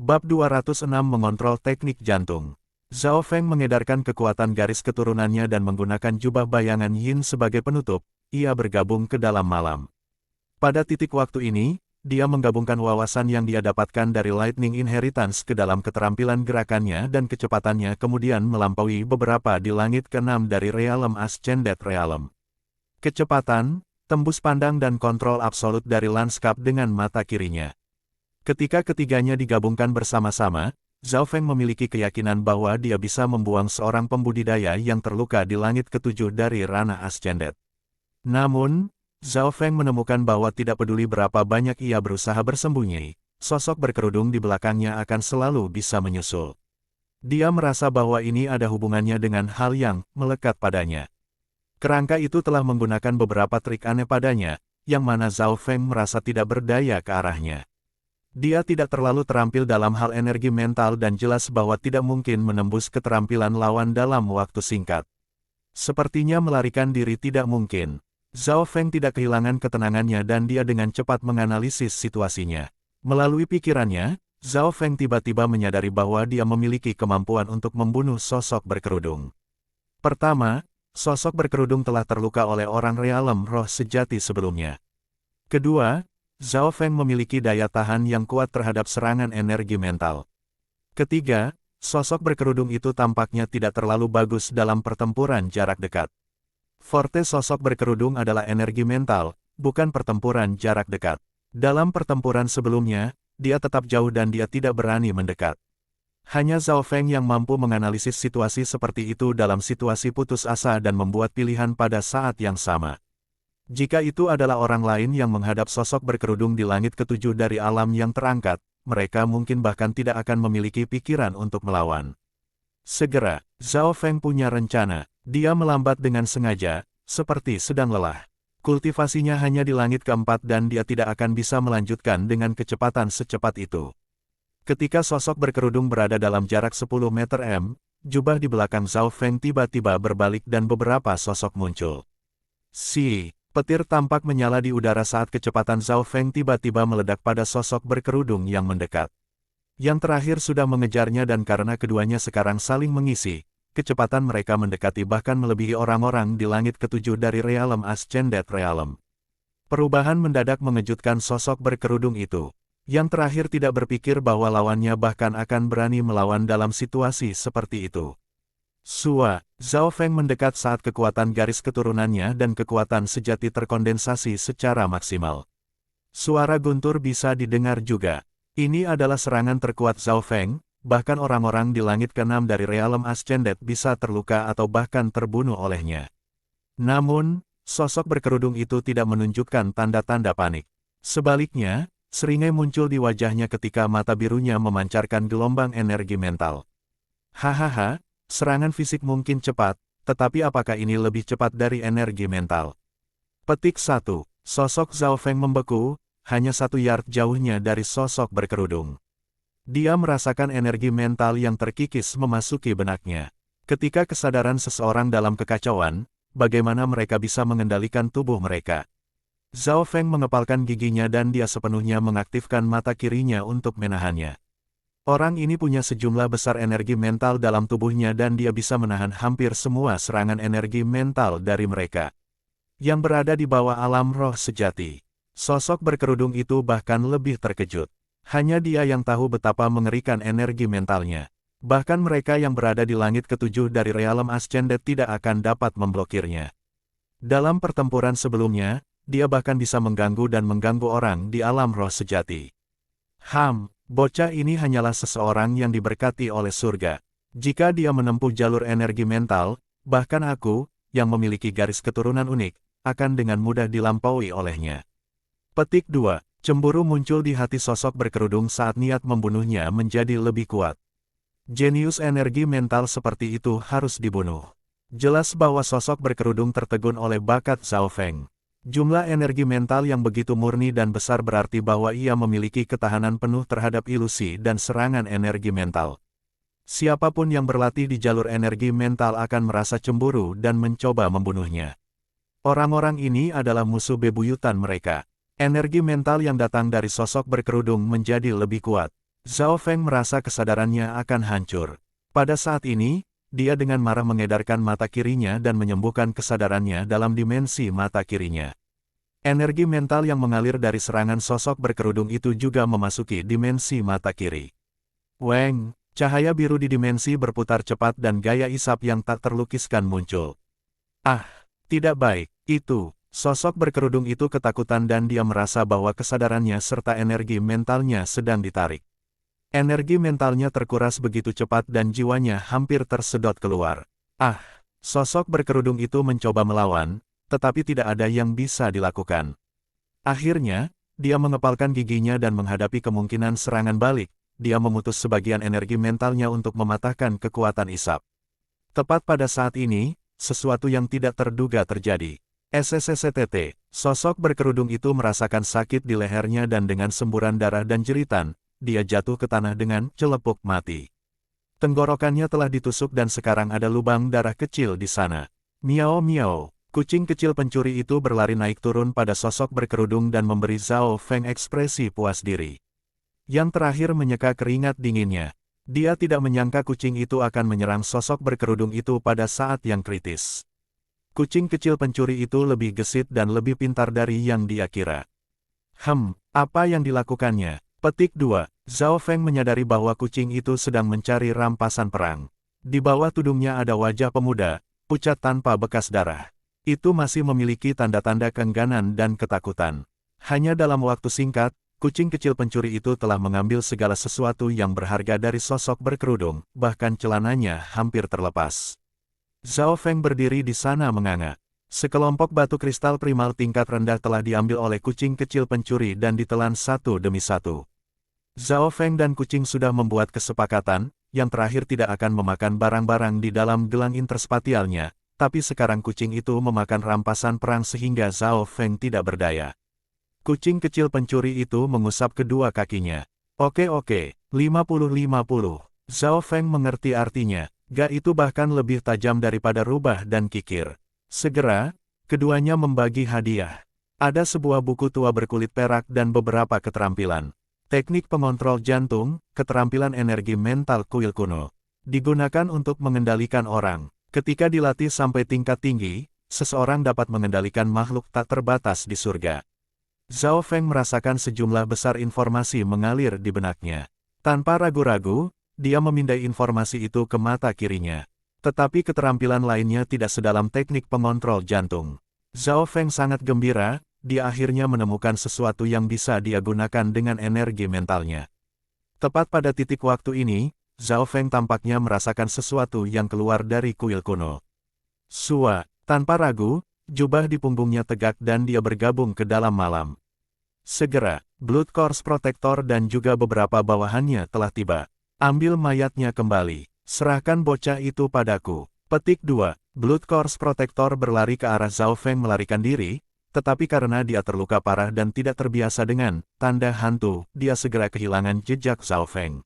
Bab 206 Mengontrol Teknik Jantung. Zhao Feng mengedarkan kekuatan garis keturunannya dan menggunakan jubah bayangan Yin sebagai penutup, ia bergabung ke dalam malam. Pada titik waktu ini, dia menggabungkan wawasan yang dia dapatkan dari Lightning Inheritance ke dalam keterampilan gerakannya dan kecepatannya kemudian melampaui beberapa di langit ke-6 dari Realm Ascended Realm. Kecepatan, tembus pandang dan kontrol absolut dari lanskap dengan mata kirinya. Ketika ketiganya digabungkan bersama-sama, Zhao Feng memiliki keyakinan bahwa dia bisa membuang seorang pembudidaya yang terluka di langit ke-7 dari ranah Ascended. Namun, Zhao Feng menemukan bahwa tidak peduli berapa banyak ia berusaha bersembunyi, sosok berkerudung di belakangnya akan selalu bisa menyusul. Dia merasa bahwa ini ada hubungannya dengan hal yang melekat padanya. Kerangka itu telah menggunakan beberapa trik aneh padanya, yang mana Zhao Feng merasa tidak berdaya ke arahnya. Dia tidak terlalu terampil dalam hal energi mental dan jelas bahwa tidak mungkin menembus keterampilan lawan dalam waktu singkat. Sepertinya melarikan diri tidak mungkin. Zhao Feng tidak kehilangan ketenangannya dan dia dengan cepat menganalisis situasinya. Melalui pikirannya, Zhao Feng tiba-tiba menyadari bahwa dia memiliki kemampuan untuk membunuh sosok berkerudung. Pertama, sosok berkerudung telah terluka oleh orang realem roh sejati sebelumnya. Kedua, Zhao Feng memiliki daya tahan yang kuat terhadap serangan energi mental. Ketiga, sosok berkerudung itu tampaknya tidak terlalu bagus dalam pertempuran jarak dekat. Forte sosok berkerudung adalah energi mental, bukan pertempuran jarak dekat. Dalam pertempuran sebelumnya, dia tetap jauh dan dia tidak berani mendekat. Hanya Zhao Feng yang mampu menganalisis situasi seperti itu dalam situasi putus asa dan membuat pilihan pada saat yang sama. Jika itu adalah orang lain yang menghadap sosok berkerudung di langit ke-7 dari alam yang terangkat, mereka mungkin bahkan tidak akan memiliki pikiran untuk melawan. Segera, Zhao Feng punya rencana. Dia melambat dengan sengaja, seperti sedang lelah. Kultivasinya hanya di langit ke-4 dan dia tidak akan bisa melanjutkan dengan kecepatan secepat itu. Ketika sosok berkerudung berada dalam jarak 10 meter jubah di belakang Zhao Feng tiba-tiba berbalik dan beberapa sosok muncul. Petir tampak menyala di udara saat kecepatan Zhao Feng tiba-tiba meledak pada sosok berkerudung yang mendekat. Yang terakhir sudah mengejarnya dan karena keduanya sekarang saling mengisi, kecepatan mereka mendekati bahkan melebihi orang-orang di langit ke-7 dari Realm Ascended Realm. Perubahan mendadak mengejutkan sosok berkerudung itu. Yang terakhir tidak berpikir bahwa lawannya bahkan akan berani melawan dalam situasi seperti itu. Zhao Feng mendekat saat kekuatan garis keturunannya dan kekuatan sejati terkondensasi secara maksimal. Suara guntur bisa didengar juga. Ini adalah serangan terkuat Zhao Feng, bahkan orang-orang di langit ke-6 dari Realm Ascended bisa terluka atau bahkan terbunuh olehnya. Namun, sosok berkerudung itu tidak menunjukkan tanda-tanda panik. Sebaliknya, seringai muncul di wajahnya ketika mata birunya memancarkan gelombang energi mental. Hahaha. Serangan fisik mungkin cepat, tetapi apakah ini lebih cepat dari energi mental? Petik 1. Sosok Zhao Feng membeku, hanya 1 yard jauhnya dari sosok berkerudung. Dia merasakan energi mental yang terkikis memasuki benaknya. Ketika kesadaran seseorang dalam kekacauan, bagaimana mereka bisa mengendalikan tubuh mereka? Zhao Feng mengepalkan giginya dan dia sepenuhnya mengaktifkan mata kirinya untuk menahannya. Orang ini punya sejumlah besar energi mental dalam tubuhnya dan dia bisa menahan hampir semua serangan energi mental dari mereka yang berada di bawah alam roh sejati. Sosok berkerudung itu bahkan lebih terkejut. Hanya dia yang tahu betapa mengerikan energi mentalnya. Bahkan mereka yang berada di langit ke-7 dari Realm Ascended tidak akan dapat memblokirnya. Dalam pertempuran sebelumnya, dia bahkan bisa mengganggu dan mengganggu orang di alam roh sejati. Bocah ini hanyalah seseorang yang diberkati oleh surga. Jika dia menempuh jalur energi mental, bahkan aku, yang memiliki garis keturunan unik, akan dengan mudah dilampaui olehnya. Petik 2. Cemburu muncul di hati sosok berkerudung saat niat membunuhnya menjadi lebih kuat. Jenius energi mental seperti itu harus dibunuh. Jelas bahwa sosok berkerudung tertegun oleh bakat Zhao Feng. Jumlah energi mental yang begitu murni dan besar berarti bahwa ia memiliki ketahanan penuh terhadap ilusi dan serangan energi mental. Siapapun yang berlatih di jalur energi mental akan merasa cemburu dan mencoba membunuhnya. Orang-orang ini adalah musuh bebuyutan mereka. Energi mental yang datang dari sosok berkerudung menjadi lebih kuat. Zhao Feng merasa kesadarannya akan hancur. Pada saat ini, dia dengan marah mengedarkan mata kirinya dan menyembuhkan kesadarannya dalam dimensi mata kirinya. Energi mental yang mengalir dari serangan sosok berkerudung itu juga memasuki dimensi mata kiri. Weng, cahaya biru di dimensi berputar cepat dan gaya isap yang tak terlukiskan muncul. Ah, tidak baik, itu. Sosok berkerudung itu ketakutan dan dia merasa bahwa kesadarannya serta energi mentalnya sedang ditarik. Energi mentalnya terkuras begitu cepat dan jiwanya hampir tersedot keluar. Ah, sosok berkerudung itu mencoba melawan, tetapi tidak ada yang bisa dilakukan. Akhirnya, dia mengepalkan giginya dan menghadapi kemungkinan serangan balik. Dia memutus sebagian energi mentalnya untuk mematahkan kekuatan isap. Tepat pada saat ini, sesuatu yang tidak terduga terjadi. SSSTT, sosok berkerudung itu merasakan sakit di lehernya dan dengan semburan darah dan jeritan, dia jatuh ke tanah dengan celepuk mati. Tenggorokannya telah ditusuk dan sekarang ada lubang darah kecil di sana. Miao miao. Kucing kecil pencuri itu berlari naik turun pada sosok berkerudung dan memberi Zhao Feng ekspresi puas diri. Yang terakhir menyeka keringat dinginnya. Dia tidak menyangka kucing itu akan menyerang sosok berkerudung itu pada saat yang kritis. Kucing kecil pencuri itu lebih gesit dan lebih pintar dari yang dia kira. Apa yang dilakukannya? Petik 2. Zhao Feng menyadari bahwa kucing itu sedang mencari rampasan perang. Di bawah tudungnya ada wajah pemuda, pucat tanpa bekas darah. Itu masih memiliki tanda-tanda keengganan dan ketakutan. Hanya dalam waktu singkat, kucing kecil pencuri itu telah mengambil segala sesuatu yang berharga dari sosok berkerudung, bahkan celananya hampir terlepas. Zhao Feng berdiri di sana menganga. Sekelompok batu kristal primal tingkat rendah telah diambil oleh kucing kecil pencuri dan ditelan satu demi satu. Zhao Feng dan kucing sudah membuat kesepakatan, yang terakhir tidak akan memakan barang-barang di dalam gelang interspatialnya. Tapi sekarang kucing itu memakan rampasan perang sehingga Zhao Feng tidak berdaya. Kucing kecil pencuri itu mengusap kedua kakinya. Oke, 50-50. Zhao Feng mengerti artinya. Ga itu bahkan lebih tajam daripada rubah dan kikir. Segera, keduanya membagi hadiah. Ada sebuah buku tua berkulit perak dan beberapa keterampilan. Teknik pengontrol jantung, keterampilan energi mental kuil kuno. Digunakan untuk mengendalikan orang. Ketika dilatih sampai tingkat tinggi, seseorang dapat mengendalikan makhluk tak terbatas di surga. Zhao Feng merasakan sejumlah besar informasi mengalir di benaknya. Tanpa ragu-ragu, dia memindai informasi itu ke mata kirinya. Tetapi keterampilan lainnya tidak sedalam teknik pengontrol jantung. Zhao Feng sangat gembira, dia akhirnya menemukan sesuatu yang bisa dia gunakan dengan energi mentalnya. Tepat pada titik waktu ini, Zhao Feng tampaknya merasakan sesuatu yang keluar dari kuil kuno. Tanpa ragu, jubah di punggungnya tegak dan dia bergabung ke dalam malam. Segera, Blood Course Protector dan juga beberapa bawahannya telah tiba. Ambil mayatnya kembali. Serahkan bocah itu padaku. Petik 2. Blood Course Protector berlari ke arah Zhao Feng melarikan diri, tetapi karena dia terluka parah dan tidak terbiasa dengan tanda hantu, dia segera kehilangan jejak Zhao Feng.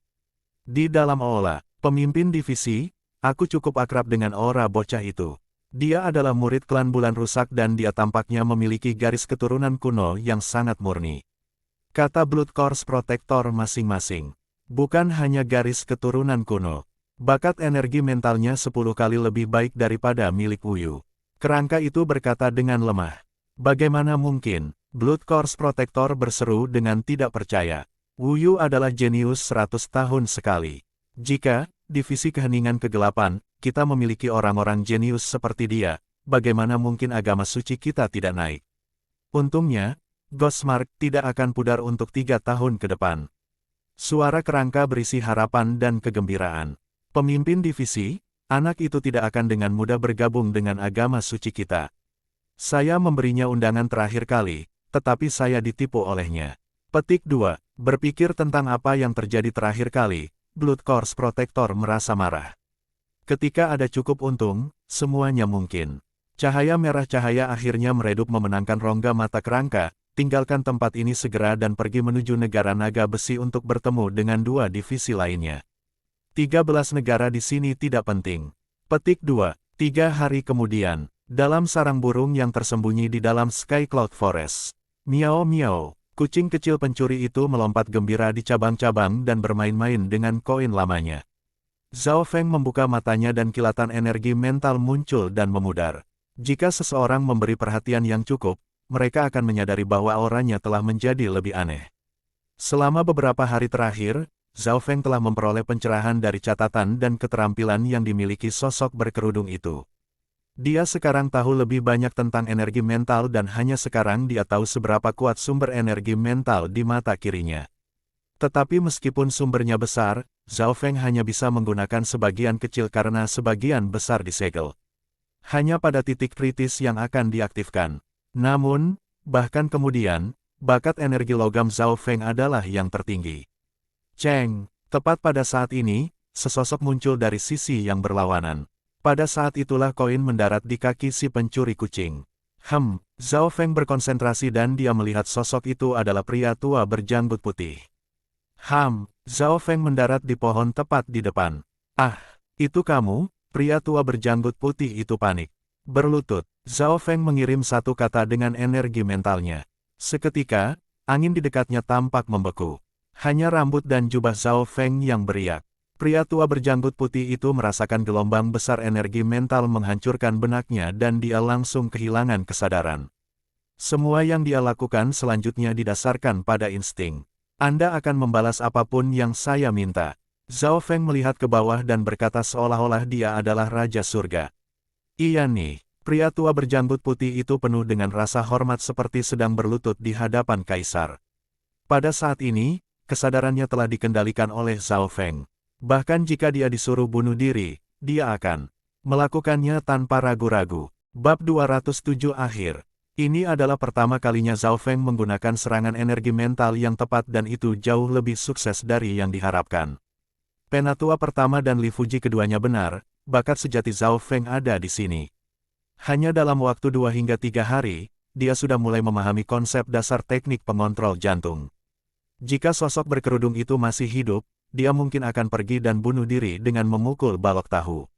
Di dalam aula, pemimpin divisi, aku cukup akrab dengan aura bocah itu. Dia adalah murid klan Bulan Rusak dan dia tampaknya memiliki garis keturunan kuno yang sangat murni. Kata Blood Course Protector masing-masing. Bukan hanya garis keturunan kuno. Bakat energi mentalnya 10 kali lebih baik daripada milik Wuyu. Kerangka itu berkata dengan lemah. Bagaimana mungkin? Blood Course Protector berseru dengan tidak percaya. Wuyu adalah jenius 100 tahun sekali. Jika, divisi keheningan kegelapan, kita memiliki orang-orang jenius seperti dia, bagaimana mungkin agama suci kita tidak naik? Untungnya, Ghostmark tidak akan pudar untuk 3 tahun ke depan. Suara kerangka berisi harapan dan kegembiraan. Pemimpin divisi, anak itu tidak akan dengan mudah bergabung dengan agama suci kita. Saya memberinya undangan terakhir kali, tetapi saya ditipu olehnya. Petik 2. Berpikir tentang apa yang terjadi terakhir kali, Blood Course Protector merasa marah. Ketika ada cukup untung, semuanya mungkin. Cahaya merah cahaya akhirnya meredup memenangkan rongga mata kerangka, tinggalkan tempat ini segera dan pergi menuju negara naga besi untuk bertemu dengan 2 divisi lainnya. 13 negara di sini tidak penting. Petik 2. 3 hari kemudian, dalam sarang burung yang tersembunyi di dalam Sky Cloud Forest. Miao miao. Kucing kecil pencuri itu melompat gembira di cabang-cabang dan bermain-main dengan koin lamanya. Zhao Feng membuka matanya dan kilatan energi mental muncul dan memudar. Jika seseorang memberi perhatian yang cukup, mereka akan menyadari bahwa auranya telah menjadi lebih aneh. Selama beberapa hari terakhir, Zhao Feng telah memperoleh pencerahan dari catatan dan keterampilan yang dimiliki sosok berkerudung itu. Dia sekarang tahu lebih banyak tentang energi mental dan hanya sekarang dia tahu seberapa kuat sumber energi mental di mata kirinya. Tetapi meskipun sumbernya besar, Zhao Feng hanya bisa menggunakan sebagian kecil karena sebagian besar disegel. Hanya pada titik kritis yang akan diaktifkan. Namun, bahkan kemudian, bakat energi logam Zhao Feng adalah yang tertinggi. Cheng, tepat pada saat ini, sesosok muncul dari sisi yang berlawanan. Pada saat itulah koin mendarat di kaki si pencuri kucing. Zhao Feng berkonsentrasi dan dia melihat sosok itu adalah pria tua berjanggut putih. Zhao Feng mendarat di pohon tepat di depan. Ah, itu kamu? Pria tua berjanggut putih itu panik. Berlutut, Zhao Feng mengirim satu kata dengan energi mentalnya. Seketika, angin di dekatnya tampak membeku. Hanya rambut dan jubah Zhao Feng yang beriak. Pria tua berjanggut putih itu merasakan gelombang besar energi mental menghancurkan benaknya dan dia langsung kehilangan kesadaran. Semua yang dia lakukan selanjutnya didasarkan pada insting. Anda akan membalas apapun yang saya minta. Zhao Feng melihat ke bawah dan berkata seolah-olah dia adalah Raja Surga. Iya nih, pria tua berjanggut putih itu penuh dengan rasa hormat seperti sedang berlutut di hadapan Kaisar. Pada saat ini, kesadarannya telah dikendalikan oleh Zhao Feng. Bahkan jika dia disuruh bunuh diri, dia akan melakukannya tanpa ragu-ragu. Bab 207 akhir. Ini adalah pertama kalinya Zhao Feng menggunakan serangan energi mental yang tepat dan itu jauh lebih sukses dari yang diharapkan. Penatua pertama dan Li Fuji keduanya benar, bakat sejati Zhao Feng ada di sini. Hanya dalam waktu 2 hingga 3 hari, dia sudah mulai memahami konsep dasar teknik pengontrol jantung. Jika sosok berkerudung itu masih hidup, dia mungkin akan pergi dan bunuh diri dengan memukul balok tahu.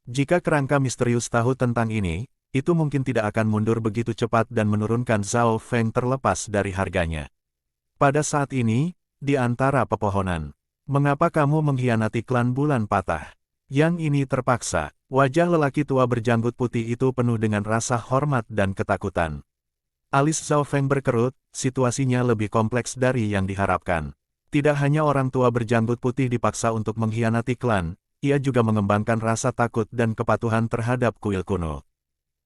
Jika kerangka misterius tahu tentang ini, itu mungkin tidak akan mundur begitu cepat dan menurunkan Zhao Feng terlepas dari harganya. Pada saat ini, di antara pepohonan, mengapa kamu mengkhianati klan bulan patah? Yang ini terpaksa, wajah lelaki tua berjanggut putih itu penuh dengan rasa hormat dan ketakutan. Alis Zhao Feng berkerut, situasinya lebih kompleks dari yang diharapkan. Tidak hanya orang tua berjanggut putih dipaksa untuk mengkhianati klan, ia juga mengembangkan rasa takut dan kepatuhan terhadap kuil kuno.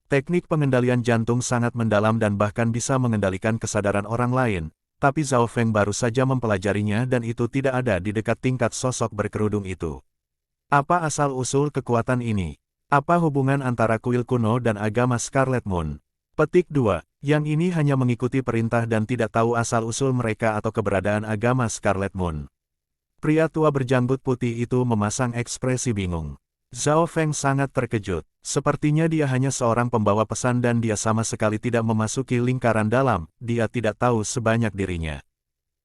Teknik pengendalian jantung sangat mendalam dan bahkan bisa mengendalikan kesadaran orang lain, tapi Zhao Feng baru saja mempelajarinya dan itu tidak ada di dekat tingkat sosok berkerudung itu. Apa asal-usul kekuatan ini? Apa hubungan antara kuil kuno dan agama Scarlet Moon? Petik 2. Yang ini hanya mengikuti perintah dan tidak tahu asal-usul mereka atau keberadaan agama Scarlet Moon. Pria tua berjanggut putih itu memasang ekspresi bingung. Zhao Feng sangat terkejut. Sepertinya dia hanya seorang pembawa pesan dan dia sama sekali tidak memasuki lingkaran dalam, dia tidak tahu sebanyak dirinya.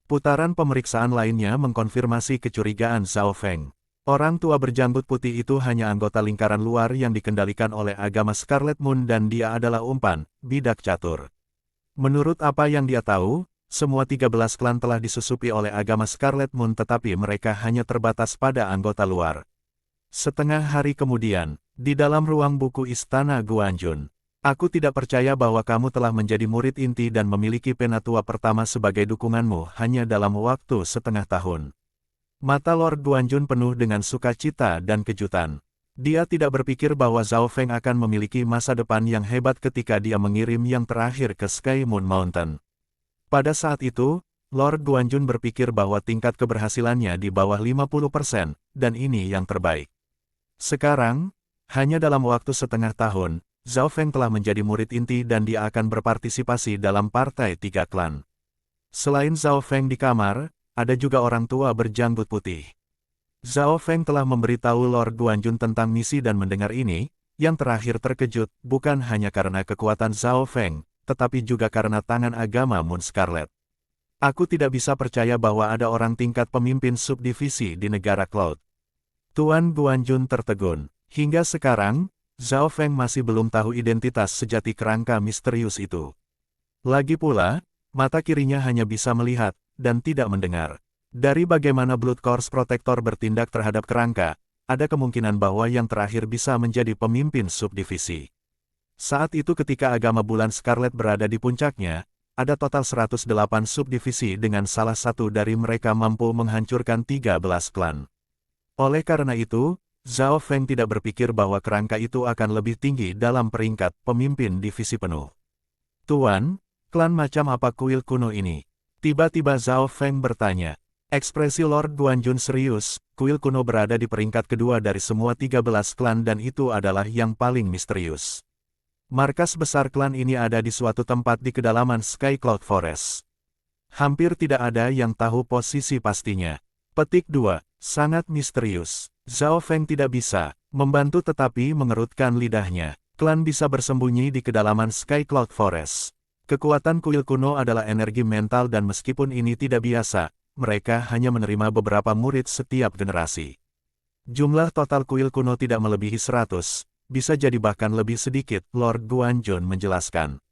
Putaran pemeriksaan lainnya mengkonfirmasi kecurigaan Zhao Feng. Orang tua berjanggut putih itu hanya anggota lingkaran luar yang dikendalikan oleh agama Scarlet Moon dan dia adalah umpan, bidak catur. Menurut apa yang dia tahu, semua 13 klan telah disusupi oleh agama Scarlet Moon tetapi mereka hanya terbatas pada anggota luar. Setengah hari kemudian, di dalam ruang buku Istana Guanjun, aku tidak percaya bahwa kamu telah menjadi murid inti dan memiliki penatua pertama sebagai dukunganmu hanya dalam waktu setengah tahun. Mata Lord Guanjun penuh dengan sukacita dan kejutan. Dia tidak berpikir bahwa Zhao Feng akan memiliki masa depan yang hebat ketika dia mengirim yang terakhir ke Sky Moon Mountain. Pada saat itu, Lord Guanjun berpikir bahwa tingkat keberhasilannya di bawah 50%, dan ini yang terbaik. Sekarang, hanya dalam waktu setengah tahun, Zhao Feng telah menjadi murid inti dan dia akan berpartisipasi dalam partai 3 klan. Selain Zhao Feng di kamar, ada juga orang tua berjanggut putih. Zhao Feng telah memberitahu Lord Guanjun tentang misi dan mendengar ini, yang terakhir terkejut, bukan hanya karena kekuatan Zhao Feng, tetapi juga karena tangan agama Moon Scarlet. Aku tidak bisa percaya bahwa ada orang tingkat pemimpin subdivisi di negara Cloud. Tuan Guanjun tertegun. Hingga sekarang, Zhao Feng masih belum tahu identitas sejati kerangka misterius itu. Lagi pula, Mata kirinya hanya bisa melihat, dan tidak mendengar. Dari bagaimana Blood Course Protector bertindak terhadap kerangka, ada kemungkinan bahwa yang terakhir bisa menjadi pemimpin subdivisi. Saat itu ketika agama bulan Scarlet berada di puncaknya, ada total 108 subdivisi dengan salah satu dari mereka mampu menghancurkan 13 klan. Oleh karena itu, Zhao Feng tidak berpikir bahwa kerangka itu akan lebih tinggi dalam peringkat pemimpin divisi penuh. Tuan, klan macam apa kuil kuno ini? Tiba-tiba Zhao Feng bertanya. Ekspresi Lord Guanjun serius, kuil kuno berada di peringkat kedua dari semua 13 klan dan itu adalah yang paling misterius. Markas besar klan ini ada di suatu tempat di kedalaman Sky Cloud Forest. Hampir tidak ada yang tahu posisi pastinya. Petik 2. Sangat misterius. Zhao Feng tidak bisa membantu tetapi mengerutkan lidahnya. Klan bisa bersembunyi di kedalaman Sky Cloud Forest. Kekuatan kuil kuno adalah energi mental dan meskipun ini tidak biasa, mereka hanya menerima beberapa murid setiap generasi. Jumlah total kuil kuno tidak melebihi 100, bisa jadi bahkan lebih sedikit, Lord Guanjun menjelaskan.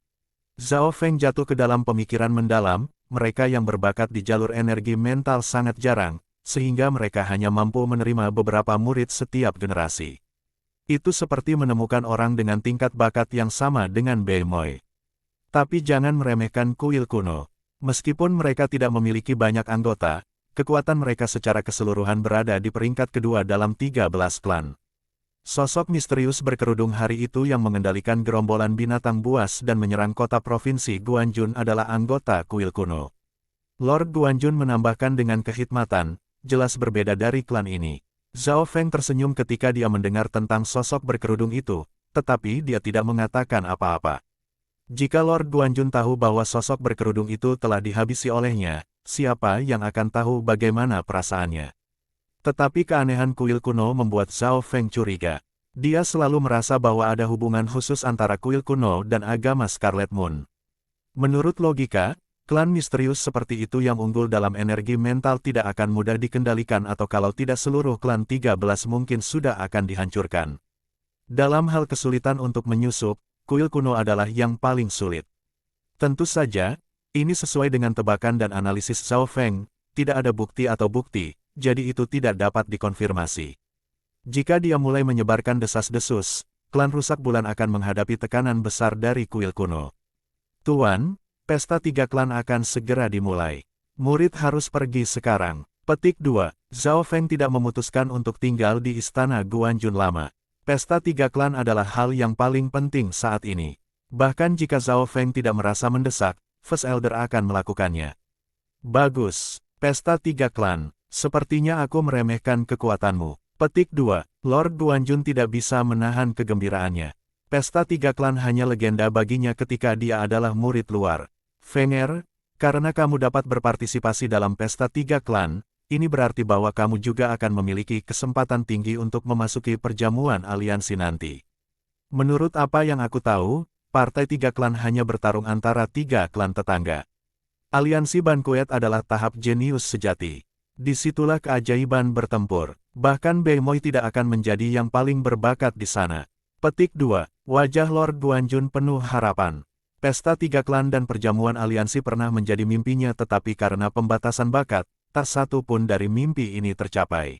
Zhao Feng jatuh ke dalam pemikiran mendalam, mereka yang berbakat di jalur energi mental sangat jarang, sehingga mereka hanya mampu menerima beberapa murid setiap generasi. Itu seperti menemukan orang dengan tingkat bakat yang sama dengan Beimoy. Tapi jangan meremehkan kuil kuno. Meskipun mereka tidak memiliki banyak anggota, kekuatan mereka secara keseluruhan berada di peringkat kedua dalam 13 klan. Sosok misterius berkerudung hari itu yang mengendalikan gerombolan binatang buas dan menyerang kota provinsi Guanjun adalah anggota kuil kuno. Lord Guanjun menambahkan dengan kehikmatan, jelas berbeda dari klan ini. Zhao Feng tersenyum ketika dia mendengar tentang sosok berkerudung itu, tetapi dia tidak mengatakan apa-apa. Jika Lord Guanjun tahu bahwa sosok berkerudung itu telah dihabisi olehnya, siapa yang akan tahu bagaimana perasaannya? Tetapi keanehan kuil kuno membuat Zhao Feng curiga. Dia selalu merasa bahwa ada hubungan khusus antara kuil kuno dan agama Scarlet Moon. Menurut logika, klan misterius seperti itu yang unggul dalam energi mental tidak akan mudah dikendalikan atau kalau tidak seluruh klan 13 mungkin sudah akan dihancurkan. Dalam hal kesulitan untuk menyusup, kuil kuno adalah yang paling sulit. Tentu saja, ini sesuai dengan tebakan dan analisis Zhao Feng, tidak ada bukti atau bukti, jadi itu tidak dapat dikonfirmasi. Jika dia mulai menyebarkan desas-desus, klan rusak bulan akan menghadapi tekanan besar dari kuil kuno. Tuan, pesta 3 klan akan segera dimulai. Murid harus pergi sekarang. Petik 2. Zhao Feng tidak memutuskan untuk tinggal di istana Guanjun lama. Pesta 3 klan adalah hal yang paling penting saat ini. Bahkan jika Zhao Feng tidak merasa mendesak, First Elder akan melakukannya. Bagus, pesta 3 klan. Sepertinya aku meremehkan kekuatanmu. Petik 2. Lord Guanjun tidak bisa menahan kegembiraannya. Pesta 3 klan hanya legenda baginya ketika dia adalah murid luar. Fenger, karena kamu dapat berpartisipasi dalam pesta 3 klan, ini berarti bahwa kamu juga akan memiliki kesempatan tinggi untuk memasuki perjamuan aliansi nanti. Menurut apa yang aku tahu, partai 3 klan hanya bertarung antara 3 klan tetangga. Aliansi Banquet adalah tahap jenius sejati. Disitulah keajaiban bertempur. Bahkan Beimoy tidak akan menjadi yang paling berbakat di sana. Petik 2. Wajah Lord Guanjun penuh harapan. Pesta 3 klan dan perjamuan aliansi pernah menjadi mimpinya tetapi karena pembatasan bakat, tak satu pun dari mimpi ini tercapai.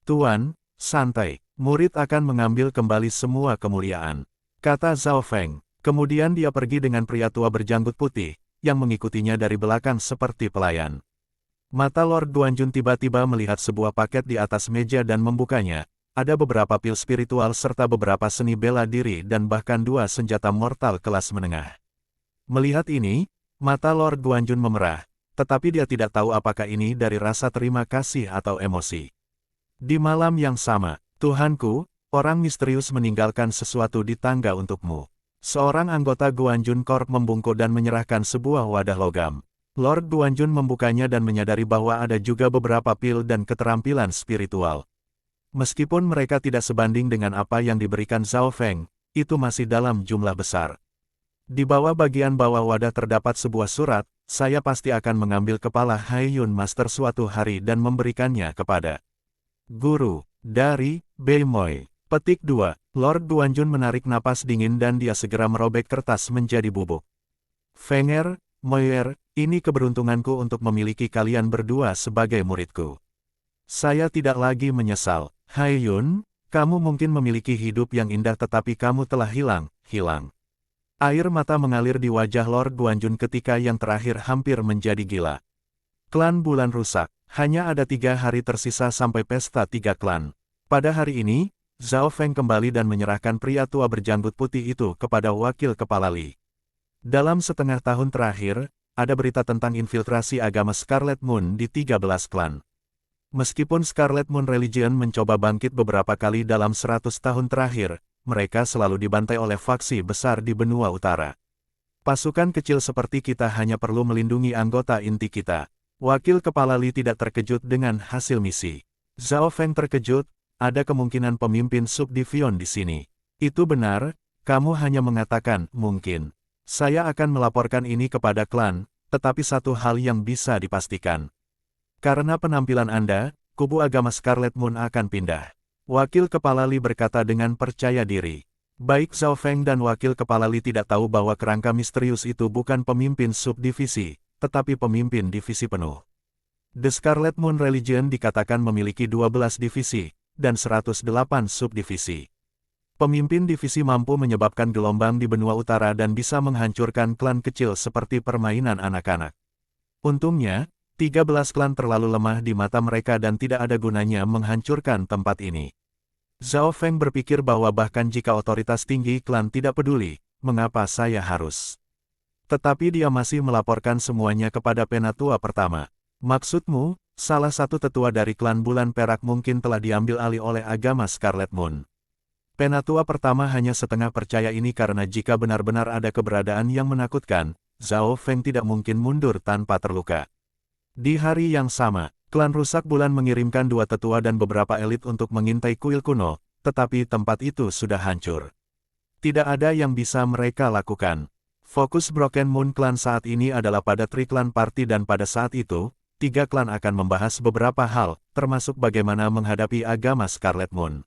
Tuan, santai, murid akan mengambil kembali semua kemuliaan, kata Zhao Feng. Kemudian dia pergi dengan pria tua berjanggut putih, yang mengikutinya dari belakang seperti pelayan. Mata Lord Guanjun tiba-tiba melihat sebuah paket di atas meja dan membukanya. Ada beberapa pil spiritual serta beberapa seni bela diri dan bahkan 2 senjata mortal kelas menengah. Melihat ini, mata Lord Guanjun memerah. Tetapi dia tidak tahu apakah ini dari rasa terima kasih atau emosi. Di malam yang sama, Tuhanku, orang misterius meninggalkan sesuatu di tangga untukmu. Seorang anggota Guanjun Corp membungkuk dan menyerahkan sebuah wadah logam. Lord Guanjun membukanya dan menyadari bahwa ada juga beberapa pil dan keterampilan spiritual. Meskipun mereka tidak sebanding dengan apa yang diberikan Zhao Feng, itu masih dalam jumlah besar. Di bawah bagian bawah wadah terdapat sebuah surat. Saya pasti akan mengambil kepala Haiyun Master suatu hari dan memberikannya kepada guru dari Beimoy. Petik 2. Lord Guanjun menarik napas dingin dan dia segera merobek kertas menjadi bubuk. Fenger, Moyer, Ini keberuntunganku untuk memiliki kalian berdua sebagai muridku. Saya tidak lagi menyesal. Hai Yun, kamu mungkin memiliki hidup yang indah tetapi kamu telah hilang. Air mata mengalir di wajah Lord Guanjun ketika yang terakhir hampir menjadi gila. Klan Bulan rusak. Hanya ada 3 hari tersisa sampai pesta 3 klan. Pada hari ini, Zhao Feng kembali dan menyerahkan pria tua berjanggut putih itu kepada wakil kepala Li. Dalam setengah tahun terakhir, ada berita tentang infiltrasi agama Scarlet Moon di 13 klan. Meskipun Scarlet Moon Religion mencoba bangkit beberapa kali dalam 100 tahun terakhir, mereka selalu dibantai oleh faksi besar di benua utara. Pasukan kecil seperti kita hanya perlu melindungi anggota inti kita. Wakil kepala Li tidak terkejut dengan hasil misi. Zhao Feng terkejut, ada kemungkinan pemimpin subdivision di sini. Itu benar, kamu hanya mengatakan, mungkin. Saya akan melaporkan ini kepada klan, tetapi satu hal yang bisa dipastikan. Karena penampilan Anda, kubu agama Scarlet Moon akan pindah. Wakil kepala Li berkata dengan percaya diri. Baik Zhao Feng dan wakil kepala Li tidak tahu bahwa kerangka misterius itu bukan pemimpin subdivisi, tetapi pemimpin divisi penuh. The Scarlet Moon Religion dikatakan memiliki 12 divisi, dan 108 subdivisi. Pemimpin divisi mampu menyebabkan gelombang di benua utara dan bisa menghancurkan klan kecil seperti permainan anak-anak. Untungnya, 13 klan terlalu lemah di mata mereka dan tidak ada gunanya menghancurkan tempat ini. Zhao Feng berpikir bahwa bahkan jika otoritas tinggi klan tidak peduli, mengapa saya harus? Tetapi dia masih melaporkan semuanya kepada penatua pertama. Maksudmu, salah satu tetua dari klan Bulan Perak mungkin telah diambil alih oleh agama Scarlet Moon. Penatua pertama hanya setengah percaya ini karena jika benar-benar ada keberadaan yang menakutkan, Zhao Feng tidak mungkin mundur tanpa terluka. Di hari yang sama, klan Rusak Bulan mengirimkan 2 tetua dan beberapa elit untuk mengintai kuil kuno, tetapi tempat itu sudah hancur. Tidak ada yang bisa mereka lakukan. Fokus Broken Moon Clan saat ini adalah pada Tri-Clan Party dan pada saat itu, 3 klan akan membahas beberapa hal, termasuk bagaimana menghadapi agama Scarlet Moon.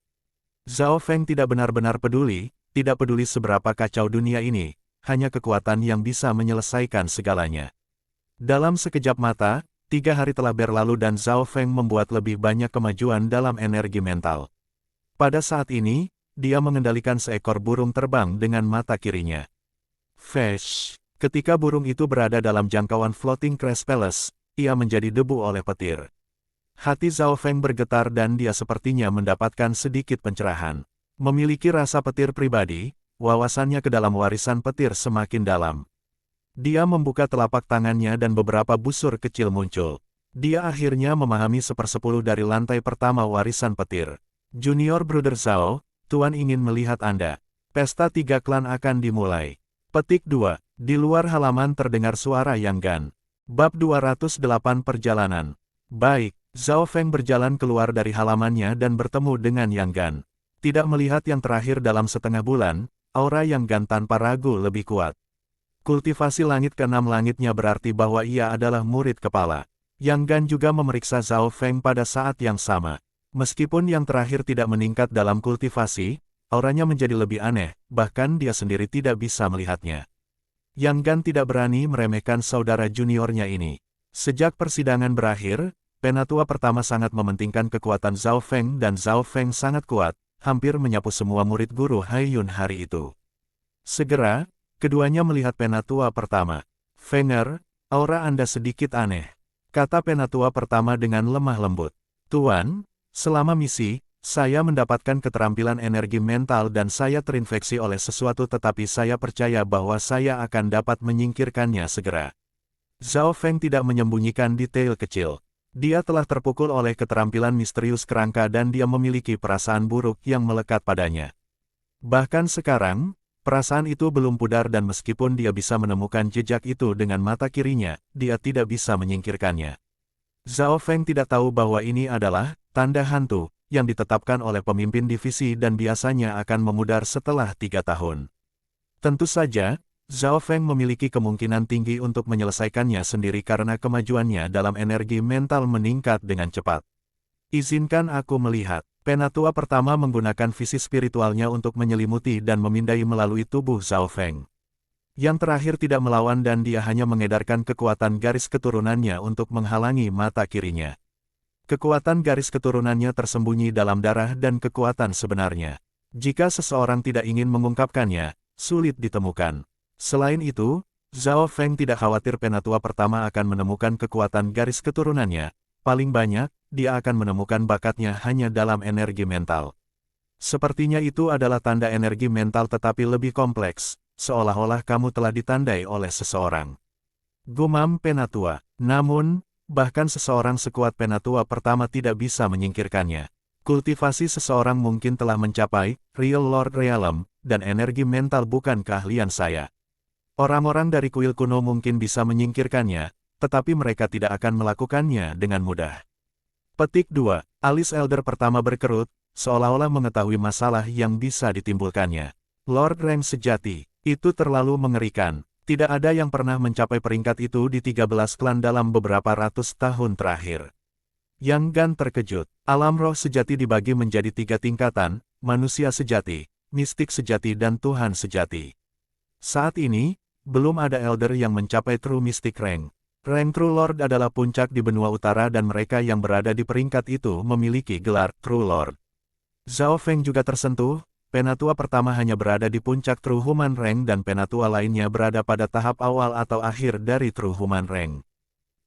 Zhao Feng tidak benar-benar peduli, tidak peduli seberapa kacau dunia ini, hanya kekuatan yang bisa menyelesaikan segalanya. Dalam sekejap mata, 3 hari telah berlalu dan Zhao Feng membuat lebih banyak kemajuan dalam energi mental. Pada saat ini, dia mengendalikan seekor burung terbang dengan mata kirinya. Fesh, ketika burung itu berada dalam jangkauan Floating Crest Palace, ia menjadi debu oleh petir. Hati Zhao Feng bergetar dan dia sepertinya mendapatkan sedikit pencerahan. Memiliki rasa petir pribadi, wawasannya ke dalam warisan petir semakin dalam. Dia membuka telapak tangannya dan beberapa busur kecil muncul. Dia akhirnya memahami 1/10 dari lantai pertama warisan petir. Junior Brother Zhao, Tuan ingin melihat Anda. Pesta 3 klan akan dimulai. Petik 2. Di luar halaman terdengar suara Yang Gan. Bab 208 Perjalanan. Baik. Zhao Feng berjalan keluar dari halamannya dan bertemu dengan Yang Gan. Tidak melihat yang terakhir dalam setengah bulan, aura Yang Gan tanpa ragu lebih kuat. Kultivasi langit ke-6 langitnya berarti bahwa ia adalah murid kepala. Yang Gan juga memeriksa Zhao Feng pada saat yang sama. Meskipun yang terakhir tidak meningkat dalam kultivasi, auranya menjadi lebih aneh, bahkan dia sendiri tidak bisa melihatnya. Yang Gan tidak berani meremehkan saudara juniornya ini. Sejak persidangan berakhir, penatua pertama sangat mementingkan kekuatan Zhao Feng dan Zhao Feng sangat kuat, hampir menyapu semua murid guru Hai Yun hari itu. Segera, keduanya melihat penatua pertama. Fenger, aura Anda sedikit aneh, kata penatua pertama dengan lemah lembut. Tuan, selama misi, saya mendapatkan keterampilan energi mental dan saya terinfeksi oleh sesuatu tetapi saya percaya bahwa saya akan dapat menyingkirkannya segera. Zhao Feng tidak menyembunyikan detail kecil. Dia telah terpukul oleh keterampilan misterius kerangka dan dia memiliki perasaan buruk yang melekat padanya. Bahkan sekarang, perasaan itu belum pudar dan meskipun dia bisa menemukan jejak itu dengan mata kirinya, dia tidak bisa menyingkirkannya. Zhao Feng tidak tahu bahwa ini adalah tanda hantu yang ditetapkan oleh pemimpin divisi dan biasanya akan memudar setelah 3 tahun. Tentu saja, Zhao Feng memiliki kemungkinan tinggi untuk menyelesaikannya sendiri karena kemajuannya dalam energi mental meningkat dengan cepat. Izinkan aku melihat. Penatua pertama menggunakan visi spiritualnya untuk menyelimuti dan memindai melalui tubuh Zhao Feng. Yang terakhir tidak melawan dan dia hanya mengedarkan kekuatan garis keturunannya untuk menghalangi mata kirinya. Kekuatan garis keturunannya tersembunyi dalam darah dan kekuatan sebenarnya. Jika seseorang tidak ingin mengungkapkannya, sulit ditemukan. Selain itu, Zhao Feng tidak khawatir Penatua pertama akan menemukan kekuatan garis keturunannya. Paling banyak, dia akan menemukan bakatnya hanya dalam energi mental. Sepertinya itu adalah tanda energi mental tetapi lebih kompleks, seolah-olah kamu telah ditandai oleh seseorang. Gumam Penatua. Namun, bahkan seseorang sekuat Penatua pertama tidak bisa menyingkirkannya. Kultivasi seseorang mungkin telah mencapai Real Lord Realm, dan energi mental bukan keahlian saya. Orang-orang dari kuil kuno mungkin bisa menyingkirkannya, tetapi mereka tidak akan melakukannya dengan mudah. Petik 2. Alis Elder pertama berkerut, seolah-olah mengetahui masalah yang bisa ditimbulkannya. Lord Rank sejati, itu terlalu mengerikan. Tidak ada yang pernah mencapai peringkat itu di 13 klan dalam beberapa ratus tahun terakhir. Yang Gan terkejut. Alam roh sejati dibagi menjadi 3 tingkatan, manusia sejati, mistik sejati dan Tuhan sejati. Saat ini, belum ada Elder yang mencapai True Mystic Rank. Rank True Lord adalah puncak di benua utara dan mereka yang berada di peringkat itu memiliki gelar True Lord. Zhao Feng juga tersentuh, Penatua pertama hanya berada di puncak True Human Rank dan Penatua lainnya berada pada tahap awal atau akhir dari True Human Rank.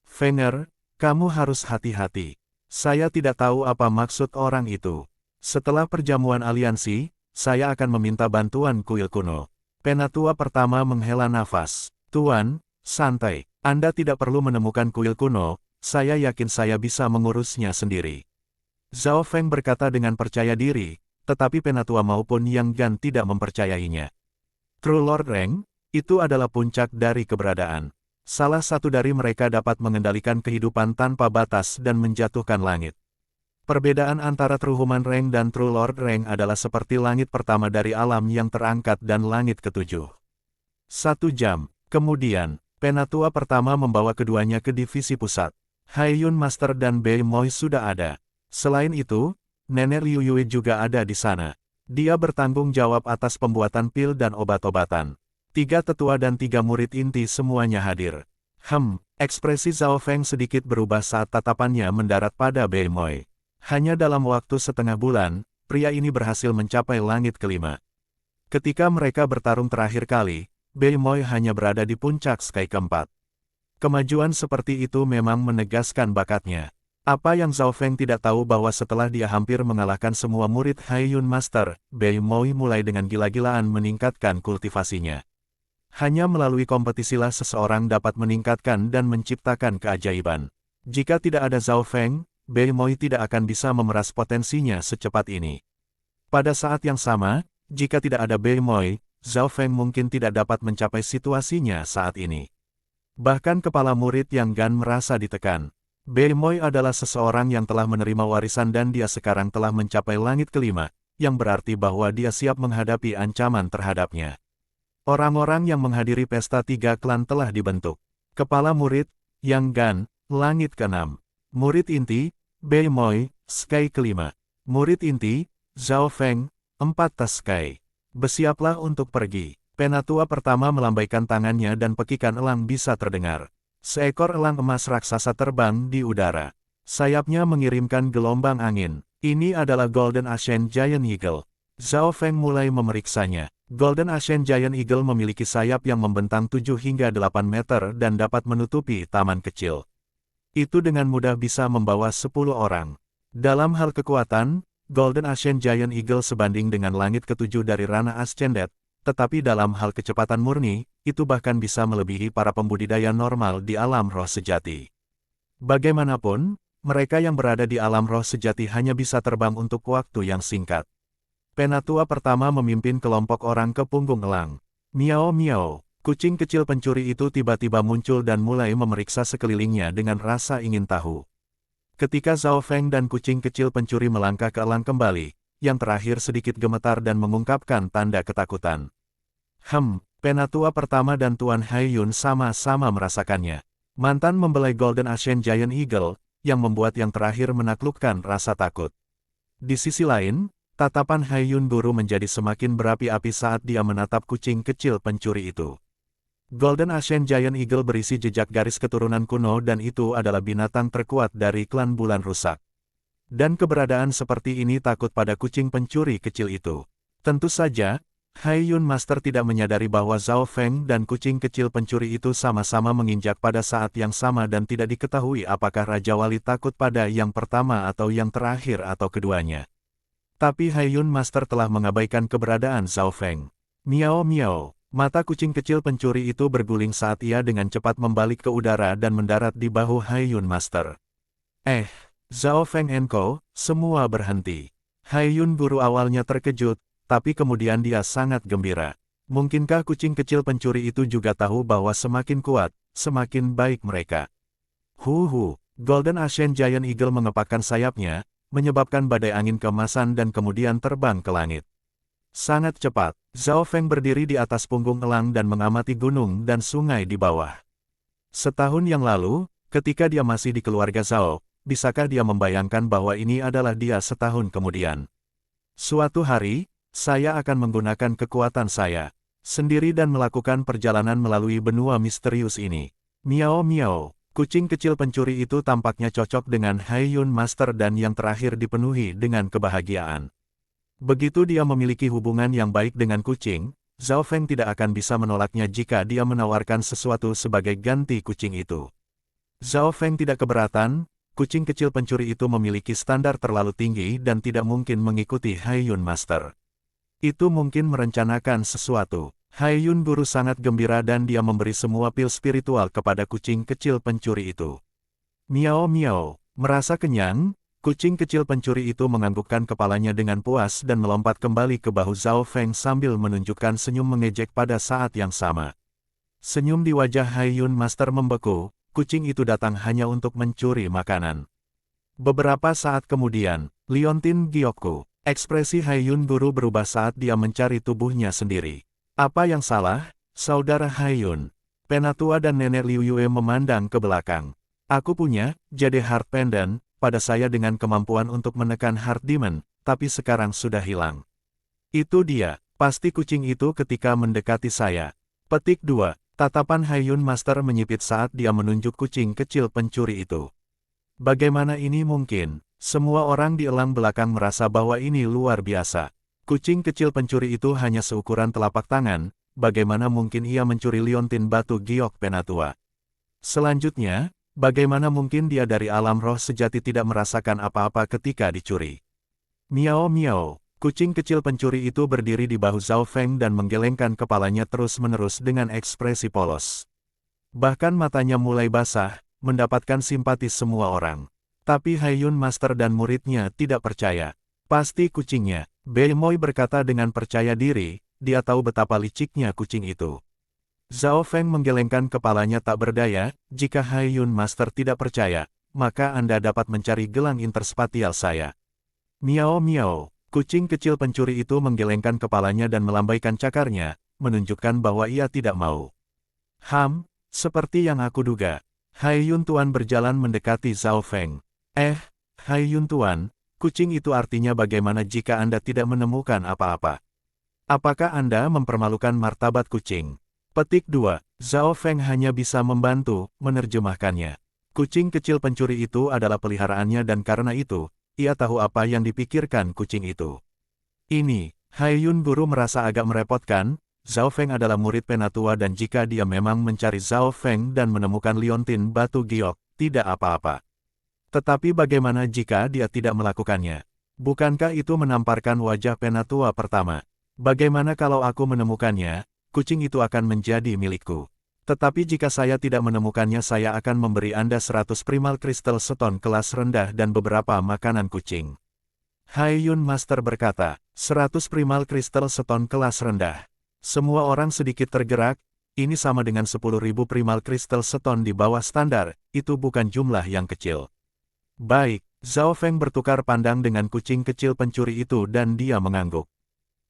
Fenger, kamu harus hati-hati. Saya tidak tahu apa maksud orang itu. Setelah perjamuan aliansi, saya akan meminta bantuan kuil kuno. Penatua pertama menghela nafas. Tuan, santai. Anda tidak perlu menemukan kuil kuno, saya yakin saya bisa mengurusnya sendiri. Zhao Feng berkata dengan percaya diri, tetapi Penatua maupun Yang Gan tidak mempercayainya. True Lord Rank, itu adalah puncak dari keberadaan. Salah satu dari mereka dapat mengendalikan kehidupan tanpa batas dan menjatuhkan langit. Perbedaan antara True Human Rank dan True Lord Rank adalah seperti langit pertama dari alam yang terangkat dan langit ketujuh. 1 jam kemudian, Penatua pertama membawa keduanya ke divisi pusat. Haiyun Master dan Bei Moi sudah ada. Selain itu, Nenek Liu Yue juga ada di sana. Dia bertanggung jawab atas pembuatan pil dan obat-obatan. 3 tetua dan 3 murid inti semuanya hadir. Ekspresi Zhao Feng sedikit berubah saat tatapannya mendarat pada Bei Moi. Hanya dalam waktu setengah bulan, pria ini berhasil mencapai langit kelima. Ketika mereka bertarung terakhir kali, Bei Moi hanya berada di puncak Sky keempat. Kemajuan seperti itu memang menegaskan bakatnya. Apa yang Zhao Feng tidak tahu bahwa setelah dia hampir mengalahkan semua murid Haiyun Master, Bei Moi mulai dengan gila-gilaan meningkatkan kultivasinya. Hanya melalui kompetisilah seseorang dapat meningkatkan dan menciptakan keajaiban. Jika tidak ada Zhao Feng, Bei Moi tidak akan bisa memeras potensinya secepat ini. Pada saat yang sama, jika tidak ada Bei Moi, Zhao Feng mungkin tidak dapat mencapai situasinya saat ini. Bahkan kepala murid Yang Gan merasa ditekan. Bei Moi adalah seseorang yang telah menerima warisan dan dia sekarang telah mencapai langit kelima, yang berarti bahwa dia siap menghadapi ancaman terhadapnya. Orang-orang yang menghadiri pesta 3 klan telah dibentuk. Kepala murid, Yang Gan, langit ke-6. Murid inti, Bei Moi, Sky kelima. Murid inti, Zhao Feng, 4 Sky. Bersiaplah untuk pergi. Penatua pertama melambaikan tangannya dan pekikan elang bisa terdengar. Seekor elang emas raksasa terbang di udara. Sayapnya mengirimkan gelombang angin. Ini adalah Golden Ashen Giant Eagle. Zhao Feng mulai memeriksanya. Golden Ashen Giant Eagle memiliki sayap yang membentang 7 hingga 8 meter dan dapat menutupi taman kecil. Itu dengan mudah bisa membawa 10 orang. Dalam hal kekuatan, Golden Ashen Giant Eagle sebanding dengan langit ketujuh dari Rana Ascendet, tetapi dalam hal kecepatan murni, itu bahkan bisa melebihi para pembudidaya normal di alam roh sejati. Bagaimanapun, mereka yang berada di alam roh sejati hanya bisa terbang untuk waktu yang singkat. Penatua pertama memimpin kelompok orang ke punggung elang. Miao miao, kucing kecil pencuri itu tiba-tiba muncul dan mulai memeriksa sekelilingnya dengan rasa ingin tahu. Ketika Zhao Feng dan kucing kecil pencuri melangkah ke elang kembali, yang terakhir sedikit gemetar dan mengungkapkan tanda ketakutan. Penatua pertama dan Tuan Haiyun sama-sama merasakannya. Mantan membelai Golden Ashen Giant Eagle, yang membuat yang terakhir menaklukkan rasa takut. Di sisi lain, tatapan Haiyun Guru menjadi semakin berapi-api saat dia menatap kucing kecil pencuri itu. Golden Ancient Giant Eagle berisi jejak garis keturunan kuno dan itu adalah binatang terkuat dari klan bulan rusak. Dan keberadaan seperti ini takut pada kucing pencuri kecil itu. Tentu saja, Hai Yun Master tidak menyadari bahwa Zhao Feng dan kucing kecil pencuri itu sama-sama menginjak pada saat yang sama dan tidak diketahui apakah Raja Wali takut pada yang pertama atau yang terakhir atau keduanya. Tapi Hai Yun Master telah mengabaikan keberadaan Zhao Feng. Miao miao. Mata kucing kecil pencuri itu berguling saat ia dengan cepat membalik ke udara dan mendarat di bahu Hai Yun Master. Zhao Feng Enko, semua berhenti. Hai Yun Guru awalnya terkejut, tapi kemudian dia sangat gembira. Mungkinkah kucing kecil pencuri itu juga tahu bahwa semakin kuat, semakin baik mereka? Golden Ancient Giant Eagle mengepakkan sayapnya, menyebabkan badai angin keemasan dan kemudian terbang ke langit. Sangat cepat, Zhao Feng berdiri di atas punggung elang dan mengamati gunung dan sungai di bawah. Setahun yang lalu, ketika dia masih di keluarga Zhao, bisakah dia membayangkan bahwa ini adalah dia setahun kemudian? Suatu hari, saya akan menggunakan kekuatan saya sendiri dan melakukan perjalanan melalui benua misterius ini. Miao miao, kucing kecil pencuri itu tampaknya cocok dengan Hai Yun Master dan yang terakhir dipenuhi dengan kebahagiaan. Begitu dia memiliki hubungan yang baik dengan kucing, Zhao Feng tidak akan bisa menolaknya jika dia menawarkan sesuatu sebagai ganti kucing itu. Zhao Feng tidak keberatan, kucing kecil pencuri itu memiliki standar terlalu tinggi dan tidak mungkin mengikuti Hai Yun Master. Itu mungkin merencanakan sesuatu. Hai Yun Guru sangat gembira dan dia memberi semua pil spiritual kepada kucing kecil pencuri itu. Miao miao, merasa kenyang, kucing kecil pencuri itu menganggukkan kepalanya dengan puas dan melompat kembali ke bahu Zhao Feng sambil menunjukkan senyum mengejek pada saat yang sama. Senyum di wajah Hai Yun Master membeku, kucing itu datang hanya untuk mencuri makanan. Beberapa saat kemudian, Liontin Gyokku, ekspresi Hai Yun Guru berubah saat dia mencari tubuhnya sendiri. Apa yang salah, saudara Hai Yun? Penatua dan Nenek Liu Yue memandang ke belakang. Aku punya, jadi Heart Pendant, pada saya dengan kemampuan untuk menekan Heart Demon, tapi sekarang sudah hilang. Itu dia, pasti kucing itu ketika mendekati saya. Petik 2. Tatapan Hai Yun Master menyipit saat dia menunjuk kucing kecil pencuri itu. Bagaimana ini mungkin? Semua orang di elang belakang merasa bahwa ini luar biasa. Kucing kecil pencuri itu hanya seukuran telapak tangan, bagaimana mungkin ia mencuri liontin batu giok penatua? Selanjutnya, bagaimana mungkin dia dari alam roh sejati tidak merasakan apa-apa ketika dicuri? Miao miao, kucing kecil pencuri itu berdiri di bahu Zhao Feng dan menggelengkan kepalanya terus-menerus dengan ekspresi polos. Bahkan matanya mulai basah, mendapatkan simpati semua orang. Tapi Hai Yun Master dan muridnya tidak percaya. Pasti kucingnya, Bei Moi berkata dengan percaya diri, dia tahu betapa liciknya kucing itu. Zhao Feng menggelengkan kepalanya tak berdaya, jika Hai Yun Master tidak percaya, maka Anda dapat mencari gelang interspatial saya. Miao miao, kucing kecil pencuri itu menggelengkan kepalanya dan melambaikan cakarnya, menunjukkan bahwa ia tidak mau. Seperti yang aku duga. Hai Yun Tuan berjalan mendekati Zhao Feng. Hai Yun Tuan, kucing itu artinya bagaimana jika Anda tidak menemukan apa-apa? Apakah Anda mempermalukan martabat kucing? Petik 2. Zhao Feng hanya bisa membantu menerjemahkannya. Kucing kecil pencuri itu adalah peliharaannya dan karena itu, ia tahu apa yang dipikirkan kucing itu. Ini, Hai Yun Guru merasa agak merepotkan, Zhao Feng adalah murid penatua dan jika dia memang mencari Zhao Feng dan menemukan liontin batu giok, tidak apa-apa. Tetapi bagaimana jika dia tidak melakukannya? Bukankah itu menamparkan wajah penatua pertama? Bagaimana kalau aku menemukannya, kucing itu akan menjadi milikku. Tetapi jika saya tidak menemukannya saya akan memberi Anda 100 primal kristal seton kelas rendah dan beberapa makanan kucing. Hai Yun Master berkata, 100 primal kristal seton kelas rendah. Semua orang sedikit tergerak, ini sama dengan 10.000 primal kristal seton di bawah standar, itu bukan jumlah yang kecil. Baik, Zhao Feng bertukar pandang dengan kucing kecil pencuri itu dan dia mengangguk.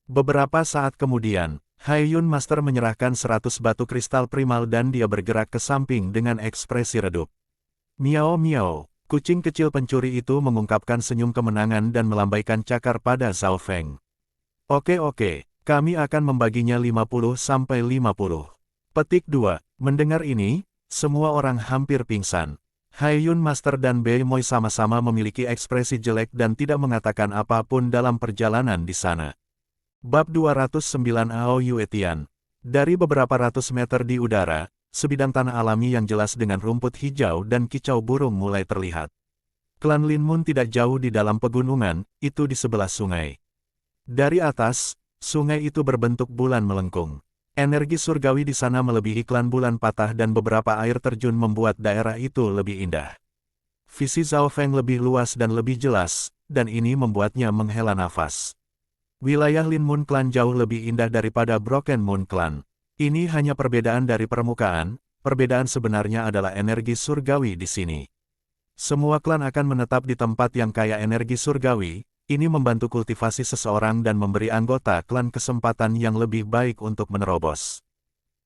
Beberapa saat kemudian, Hai Yun Master menyerahkan 100 batu kristal primal dan dia bergerak ke samping dengan ekspresi redup. Miao miao, kucing kecil pencuri itu mengungkapkan senyum kemenangan dan melambaikan cakar pada Zhao Feng. Oke, kami akan membaginya 50-50. Petik 2. Mendengar ini, semua orang hampir pingsan. Haiyun Master dan Beimoy sama-sama memiliki ekspresi jelek dan tidak mengatakan apapun dalam perjalanan di sana. Bab 209 Aoyu Etian. Dari beberapa ratus meter di udara, sebidang tanah alami yang jelas dengan rumput hijau dan kicau burung mulai terlihat. Klan Lin Mun tidak jauh di dalam pegunungan, itu di sebelah sungai. Dari atas, sungai itu berbentuk bulan melengkung. Energi surgawi di sana melebihi klan bulan patah dan beberapa air terjun membuat daerah itu lebih indah. Visi Zhao Feng lebih luas dan lebih jelas, dan ini membuatnya menghela nafas. Wilayah Lin Mun Clan jauh lebih indah daripada Broken Moon Clan. Ini hanya perbedaan dari permukaan, perbedaan sebenarnya adalah energi surgawi di sini. Semua klan akan menetap di tempat yang kaya energi surgawi. Ini membantu kultivasi seseorang dan memberi anggota klan kesempatan yang lebih baik untuk menerobos.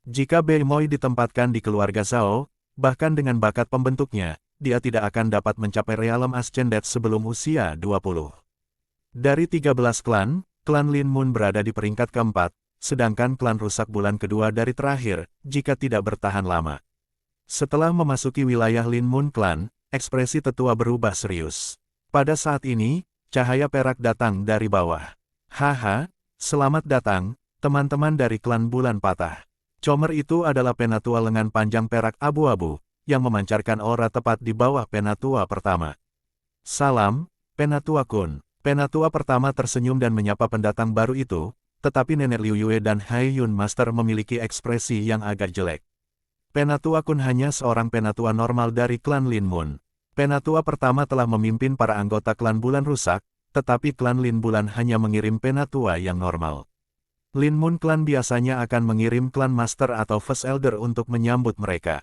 Jika Beimoy ditempatkan di keluarga Zhao, bahkan dengan bakat pembentuknya, dia tidak akan dapat mencapai Realm Ascended sebelum usia 20. Dari 13 klan, klan Lin Mun berada di peringkat keempat, sedangkan klan rusak bulan kedua dari terakhir, jika tidak bertahan lama. Setelah memasuki wilayah Lin Mun Clan, ekspresi tetua berubah serius. Pada saat ini, cahaya perak datang dari bawah. Haha, selamat datang, teman-teman dari klan bulan patah. Comer itu adalah penatua lengan panjang perak abu-abu, yang memancarkan aura tepat di bawah penatua pertama. Salam, penatua Kun. Penatua pertama tersenyum dan menyapa pendatang baru itu, tetapi Nenek Liu Yue dan Haiyun Master memiliki ekspresi yang agak jelek. Penatua Kun hanya seorang penatua normal dari klan Lin Mun. Penatua pertama telah memimpin para anggota klan bulan rusak, tetapi klan Lin Bulan hanya mengirim penatua yang normal. Lin Mun Clan biasanya akan mengirim klan Master atau First Elder untuk menyambut mereka.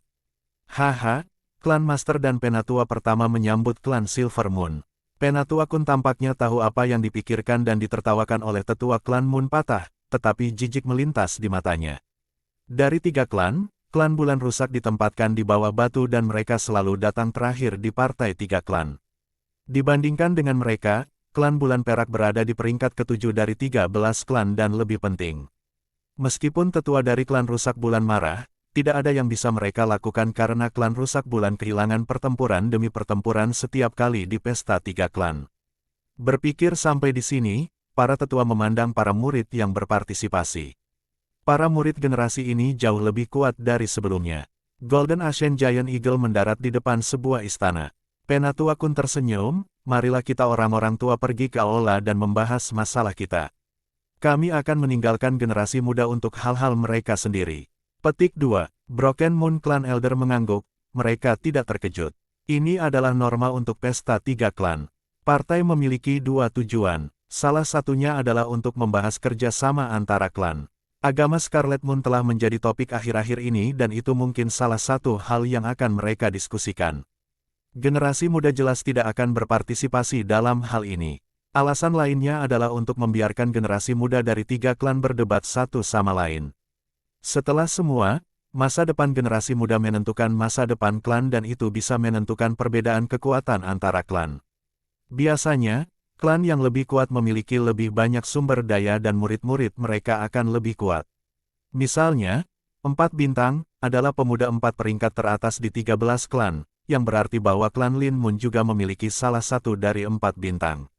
Haha, klan Master dan penatua pertama menyambut klan Silver Moon. Penatua Kun tampaknya tahu apa yang dipikirkan dan ditertawakan oleh tetua klan Moon patah, tetapi jijik melintas di matanya. Dari 3 klan, klan bulan rusak ditempatkan di bawah batu dan mereka selalu datang terakhir di partai 3 klan. Dibandingkan dengan mereka, klan bulan perak berada di peringkat ke-7 dari 13 klan dan lebih penting. Meskipun tetua dari klan rusak bulan marah, tidak ada yang bisa mereka lakukan karena klan rusak bulan kehilangan pertempuran demi pertempuran setiap kali di pesta 3 klan. Berpikir sampai di sini, para tetua memandang para murid yang berpartisipasi. Para murid generasi ini jauh lebih kuat dari sebelumnya. Golden Ashen Giant Eagle mendarat di depan sebuah istana. Penatua Kun tersenyum, marilah kita orang-orang tua pergi ke aula dan membahas masalah kita. Kami akan meninggalkan generasi muda untuk hal-hal mereka sendiri. Petik 2. Broken Moon Clan Elder mengangguk, mereka tidak terkejut. Ini adalah norma untuk pesta 3 klan. Partai memiliki 2 tujuan, salah satunya adalah untuk membahas kerjasama antara klan. Agama Scarlet Moon telah menjadi topik akhir-akhir ini dan itu mungkin salah satu hal yang akan mereka diskusikan. Generasi muda jelas tidak akan berpartisipasi dalam hal ini. Alasan lainnya adalah untuk membiarkan generasi muda dari 3 klan berdebat satu sama lain. Setelah semua, masa depan generasi muda menentukan masa depan klan dan itu bisa menentukan perbedaan kekuatan antara klan. Biasanya, klan yang lebih kuat memiliki lebih banyak sumber daya dan murid-murid mereka akan lebih kuat. Misalnya, 4 bintang adalah pemuda 4 peringkat teratas di 13 klan, yang berarti bahwa klan Lin Mun juga memiliki salah satu dari 4 bintang.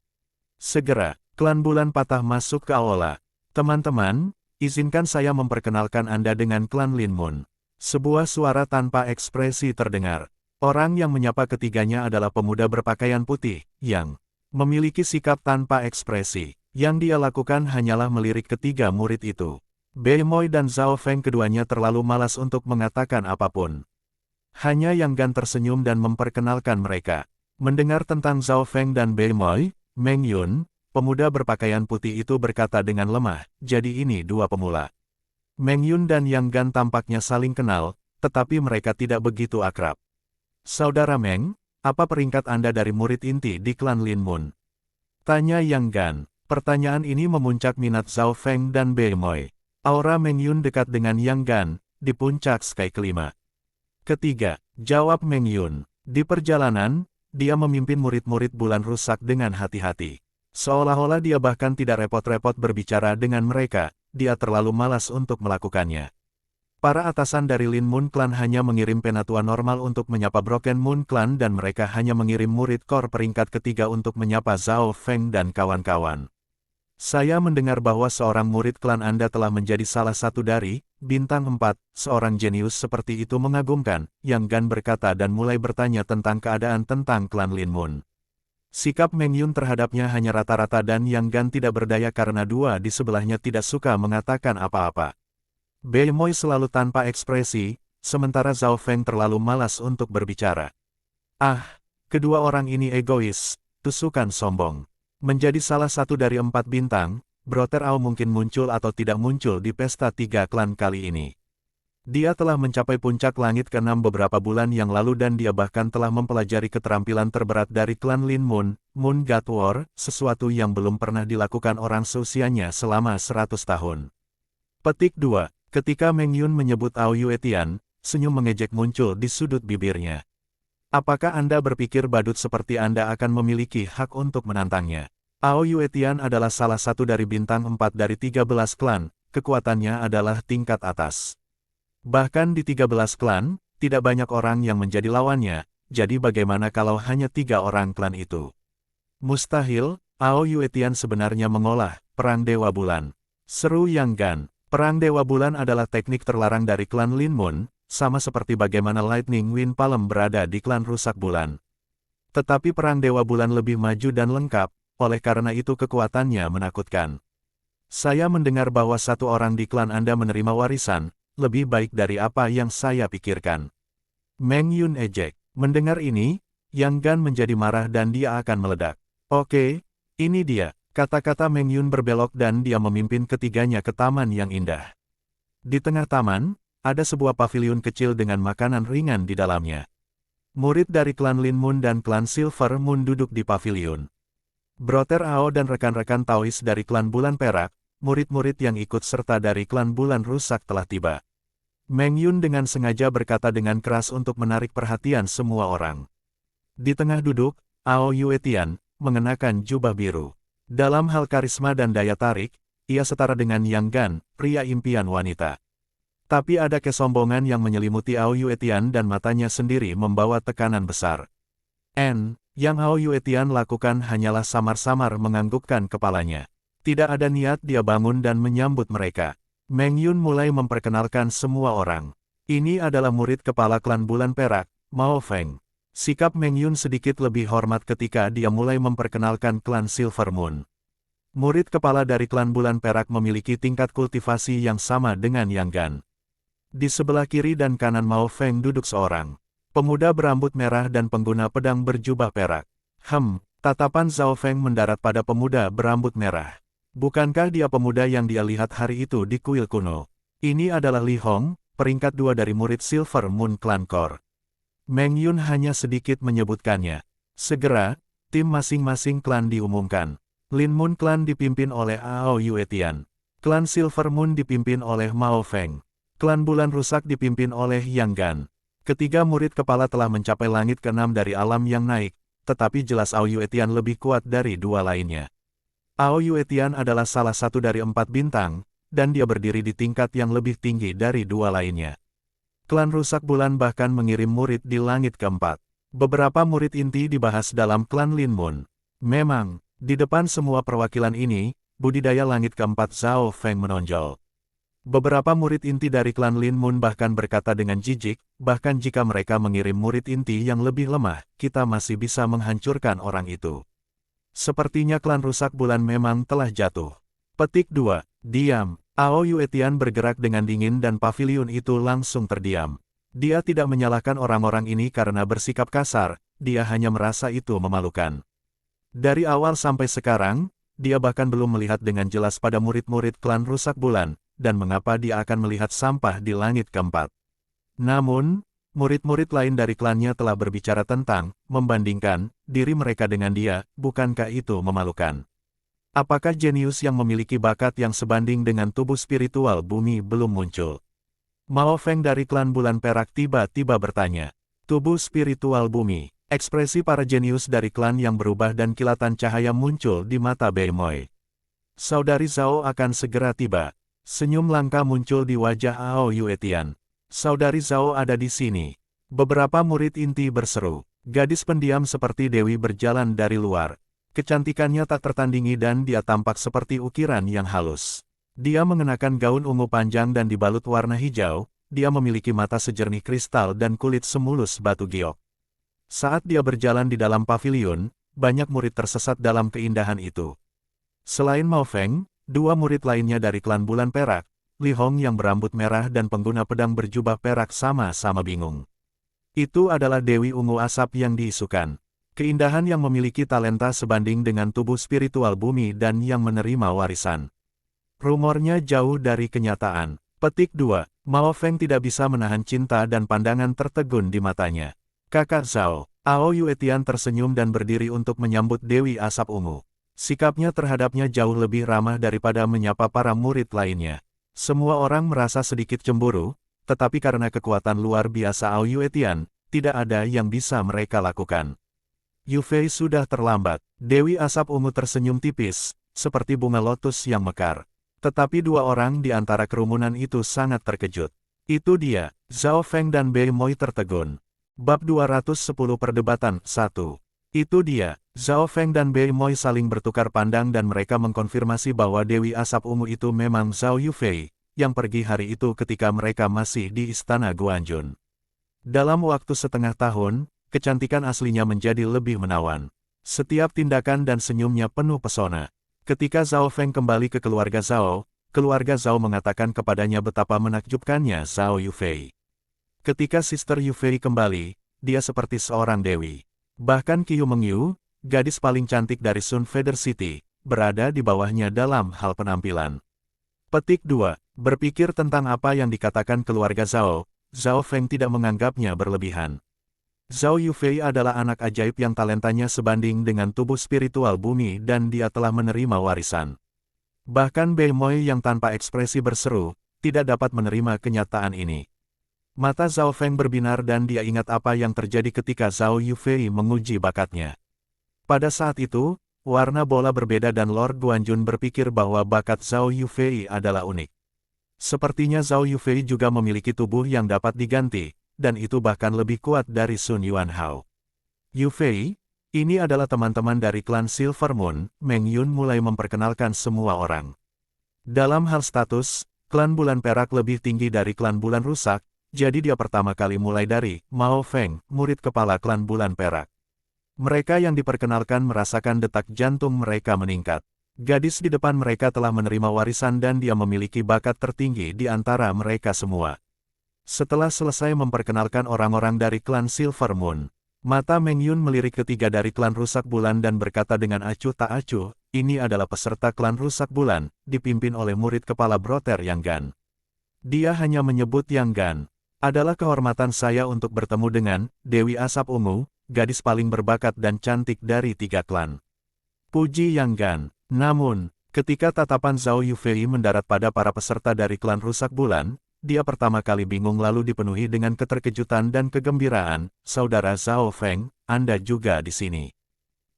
Segera, klan bulan patah masuk ke aula. Teman-teman, izinkan saya memperkenalkan Anda dengan klan Lin Mun. Sebuah suara tanpa ekspresi terdengar. Orang yang menyapa ketiganya adalah pemuda berpakaian putih, yang memiliki sikap tanpa ekspresi. Yang dia lakukan hanyalah melirik ketiga murid itu. Beimoy dan Zhao Feng keduanya terlalu malas untuk mengatakan apapun. Hanya Yang Gan tersenyum dan memperkenalkan mereka. Mendengar tentang Zhao Feng dan Beimoy, Meng Yun, pemuda berpakaian putih itu berkata dengan lemah, jadi ini 2 pemula. Meng Yun dan Yang Gan tampaknya saling kenal, tetapi mereka tidak begitu akrab. Saudara Meng, apa peringkat Anda dari murid inti di klan Lin Mun? Tanya Yang Gan. Pertanyaan ini memuncak minat Zhao Feng dan Beimoy. Aura Meng Yun dekat dengan Yang Gan, di puncak Sky kelima. Ketiga, jawab Meng Yun. Di perjalanan, dia memimpin murid-murid bulan rusak dengan hati-hati. Seolah-olah dia bahkan tidak repot-repot berbicara dengan mereka, dia terlalu malas untuk melakukannya. Para atasan dari Lin Moon Clan hanya mengirim penatua normal untuk menyapa Broken Moon Clan dan mereka hanya mengirim murid core peringkat ketiga untuk menyapa Zhao Feng dan kawan-kawan. Saya mendengar bahwa seorang murid klan Anda telah menjadi salah satu dari bintang 4, seorang jenius seperti itu mengagumkan, Yang Gan berkata dan mulai bertanya tentang keadaan tentang klan Lin Moon. Sikap Meng Yun terhadapnya hanya rata-rata dan Yang Gan tidak berdaya karena dua di sebelahnya tidak suka mengatakan apa-apa. Bei Moi selalu tanpa ekspresi, sementara Zhao Feng terlalu malas untuk berbicara. Ah, kedua orang ini egois, tusukan sombong. Menjadi salah satu dari 4 bintang, Brother Ao mungkin muncul atau tidak muncul di pesta 3 klan kali ini. Dia telah mencapai puncak langit ke-6 beberapa bulan yang lalu dan dia bahkan telah mempelajari keterampilan terberat dari klan Lin Moon, Moon God War, sesuatu yang belum pernah dilakukan orang seusianya selama 100 tahun. Petik 2. Ketika Meng Yun menyebut Ao Yuetian, senyum mengejek muncul di sudut bibirnya. Apakah Anda berpikir badut seperti Anda akan memiliki hak untuk menantangnya? Ao Yuetian adalah salah satu dari bintang 4 dari 13 klan, kekuatannya adalah tingkat atas. Bahkan di 13 klan, tidak banyak orang yang menjadi lawannya, jadi bagaimana kalau hanya 3 orang klan itu? Mustahil, Ao Yuetian sebenarnya mengolah Perang Dewa Bulan. Seru Yang Gan. Perang Dewa Bulan adalah teknik terlarang dari klan Lin Moon, sama seperti bagaimana Lightning Wind Palm berada di klan Rusak Bulan. Tetapi Perang Dewa Bulan lebih maju dan lengkap, oleh karena itu kekuatannya menakutkan. Saya mendengar bahwa satu orang di klan Anda menerima warisan, lebih baik dari apa yang saya pikirkan. Meng Yun ejek. Mendengar ini, Yang Gan menjadi marah dan dia akan meledak. Oke, ini dia. Kata-kata Meng Yun berbelok dan dia memimpin ketiganya ke taman yang indah. Di tengah taman, ada sebuah paviliun kecil dengan makanan ringan di dalamnya. Murid dari klan Lin Moon dan klan Silver Moon duduk di paviliun. Brother Ao dan rekan-rekan Taois dari klan Bulan Perak, murid-murid yang ikut serta dari klan Bulan Rusak telah tiba. Meng Yun dengan sengaja berkata dengan keras untuk menarik perhatian semua orang. Di tengah duduk, Ao Yuetian, mengenakan jubah biru. Dalam hal karisma dan daya tarik, ia setara dengan Yang Gan, pria impian wanita. Tapi ada kesombongan yang menyelimuti Ao Yuetian dan matanya sendiri membawa tekanan besar. Yang Ao Yuetian lakukan hanyalah samar-samar menganggukkan kepalanya. Tidak ada niat dia bangun dan menyambut mereka. Meng Yun mulai memperkenalkan semua orang. Ini adalah murid kepala klan Bulan Perak, Mao Feng. Sikap Meng Yun sedikit lebih hormat ketika dia mulai memperkenalkan klan Silver Moon. Murid kepala dari klan Bulan Perak memiliki tingkat kultivasi yang sama dengan Yang Gan. Di sebelah kiri dan kanan Mao Feng duduk seorang pemuda berambut merah dan pengguna pedang berjubah perak. Tatapan Zhao Feng mendarat pada pemuda berambut merah. Bukankah dia pemuda yang dia lihat hari itu di kuil kuno? Ini adalah Li Hong, peringkat 2 dari murid Silver Moon Clan Core. Meng Yun hanya sedikit menyebutkannya. Segera, tim masing-masing klan diumumkan. Lin Moon Clan dipimpin oleh Ao Yuetian. Klan Silver Moon dipimpin oleh Mao Feng. Klan Bulan Rusak dipimpin oleh Yang Gan. Ketiga murid kepala telah mencapai langit ke-6 dari alam yang naik, tetapi jelas Ao Yuetian lebih kuat dari dua lainnya. Ao Yuetian adalah salah satu dari 4 bintang, dan dia berdiri di tingkat yang lebih tinggi dari dua lainnya. Klan Rusak Bulan bahkan mengirim murid di langit ke-4. Beberapa murid inti dibahas dalam klan Lin Moon. Memang, di depan semua perwakilan ini, budidaya langit ke-4 Zhao Feng menonjol. Beberapa murid inti dari klan Lin Moon bahkan berkata dengan jijik, bahkan jika mereka mengirim murid inti yang lebih lemah, kita masih bisa menghancurkan orang itu. Sepertinya klan Rusak Bulan memang telah jatuh. Petik 2. Diam. Ao Yuetian bergerak dengan dingin dan paviliun itu langsung terdiam. Dia tidak menyalahkan orang-orang ini karena bersikap kasar, dia hanya merasa itu memalukan. Dari awal sampai sekarang, dia bahkan belum melihat dengan jelas pada murid-murid klan Rusak Bulan, dan mengapa dia akan melihat sampah di langit ke-4. Namun, murid-murid lain dari klannya telah berbicara tentang, membandingkan, diri mereka dengan dia, bukankah itu memalukan? Apakah jenius yang memiliki bakat yang sebanding dengan tubuh spiritual bumi belum muncul? Mao Feng dari klan Bulan Perak tiba-tiba bertanya. Tubuh spiritual bumi. Ekspresi para jenius dari klan yang berubah dan kilatan cahaya muncul di mata Bei Moi. Saudari Zhao akan segera tiba. Senyum langka muncul di wajah Ao Yuetian. Saudari Zhao ada di sini. Beberapa murid inti berseru. Gadis pendiam seperti Dewi berjalan dari luar. Kecantikannya tak tertandingi dan dia tampak seperti ukiran yang halus. Dia mengenakan gaun ungu panjang dan dibalut warna hijau. Dia memiliki mata sejernih kristal dan kulit semulus batu giok. Saat dia berjalan di dalam pavilion, banyak murid tersesat dalam keindahan itu. Selain Mao Feng, dua murid lainnya dari klan Bulan Perak, Li Hong yang berambut merah dan pengguna pedang berjubah perak sama-sama bingung. Itu adalah Dewi Ungu Asap yang diisukan. Keindahan yang memiliki talenta sebanding dengan tubuh spiritual bumi dan yang menerima warisan. Rumornya jauh dari kenyataan. Petik 2. Mao Feng tidak bisa menahan cinta dan pandangan tertegun di matanya. Kakak Zhao, Ao Yuetian tersenyum dan berdiri untuk menyambut Dewi Asap Ungu. Sikapnya terhadapnya jauh lebih ramah daripada menyapa para murid lainnya. Semua orang merasa sedikit cemburu, tetapi karena kekuatan luar biasa Ao Yuetian, tidak ada yang bisa mereka lakukan. Yu Fei sudah terlambat. Dewi Asap Ungu tersenyum tipis, seperti bunga lotus yang mekar. Tetapi dua orang di antara kerumunan itu sangat terkejut. Itu dia, Zhao Feng dan Bei Moi tertegun. Bab 210 Perdebatan 1. Itu dia, Zhao Feng dan Bei Moi saling bertukar pandang dan mereka mengkonfirmasi bahwa Dewi Asap Ungu itu memang Zhao Yufei, yang pergi hari itu ketika mereka masih di Istana Guanjun. Dalam waktu setengah tahun, kecantikan aslinya menjadi lebih menawan. Setiap tindakan dan senyumnya penuh pesona. Ketika Zhao Feng kembali ke keluarga Zhao mengatakan kepadanya betapa menakjubkannya Zhao Yufei. Ketika Sister Yufei kembali, dia seperti seorang dewi. Bahkan Qiu Mengyu, gadis paling cantik dari Sun Feather City, berada di bawahnya dalam hal penampilan. Petik 2. Berpikir tentang apa yang dikatakan keluarga Zhao Feng tidak menganggapnya berlebihan. Zhao Yufei adalah anak ajaib yang talentanya sebanding dengan tubuh spiritual bumi dan dia telah menerima warisan. Bahkan Bei Moi yang tanpa ekspresi berseru, tidak dapat menerima kenyataan ini. Mata Zhao Feng berbinar dan dia ingat apa yang terjadi ketika Zhao Yufei menguji bakatnya. Pada saat itu, warna bola berbeda dan Lord Guanjun berpikir bahwa bakat Zhao Yufei adalah unik. Sepertinya Zhao Yufei juga memiliki tubuh yang dapat diganti, dan itu bahkan lebih kuat dari Sun Yuanhao. Yufei, ini adalah teman-teman dari klan Silver Moon, Meng Yun mulai memperkenalkan semua orang. Dalam hal status, klan Bulan Perak lebih tinggi dari klan Bulan Rusak, jadi dia pertama kali mulai dari Mao Feng, murid kepala klan Bulan Perak. Mereka yang diperkenalkan merasakan detak jantung mereka meningkat. Gadis di depan mereka telah menerima warisan dan dia memiliki bakat tertinggi di antara mereka semua. Setelah selesai memperkenalkan orang-orang dari klan Silver Moon, mata Meng Yun melirik ketiga dari klan Rusak Bulan dan berkata dengan acuh tak acuh, ini adalah peserta klan Rusak Bulan, dipimpin oleh murid kepala Broter Yang Gan. Dia hanya menyebut Yang Gan. Adalah kehormatan saya untuk bertemu dengan Dewi Asap Ungu, gadis paling berbakat dan cantik dari tiga klan. Puji Yang Gan. Namun, ketika tatapan Zhao Yufei mendarat pada para peserta dari klan Rusak Bulan, dia pertama kali bingung lalu dipenuhi dengan keterkejutan dan kegembiraan. Saudara Zhao Feng, Anda juga di sini.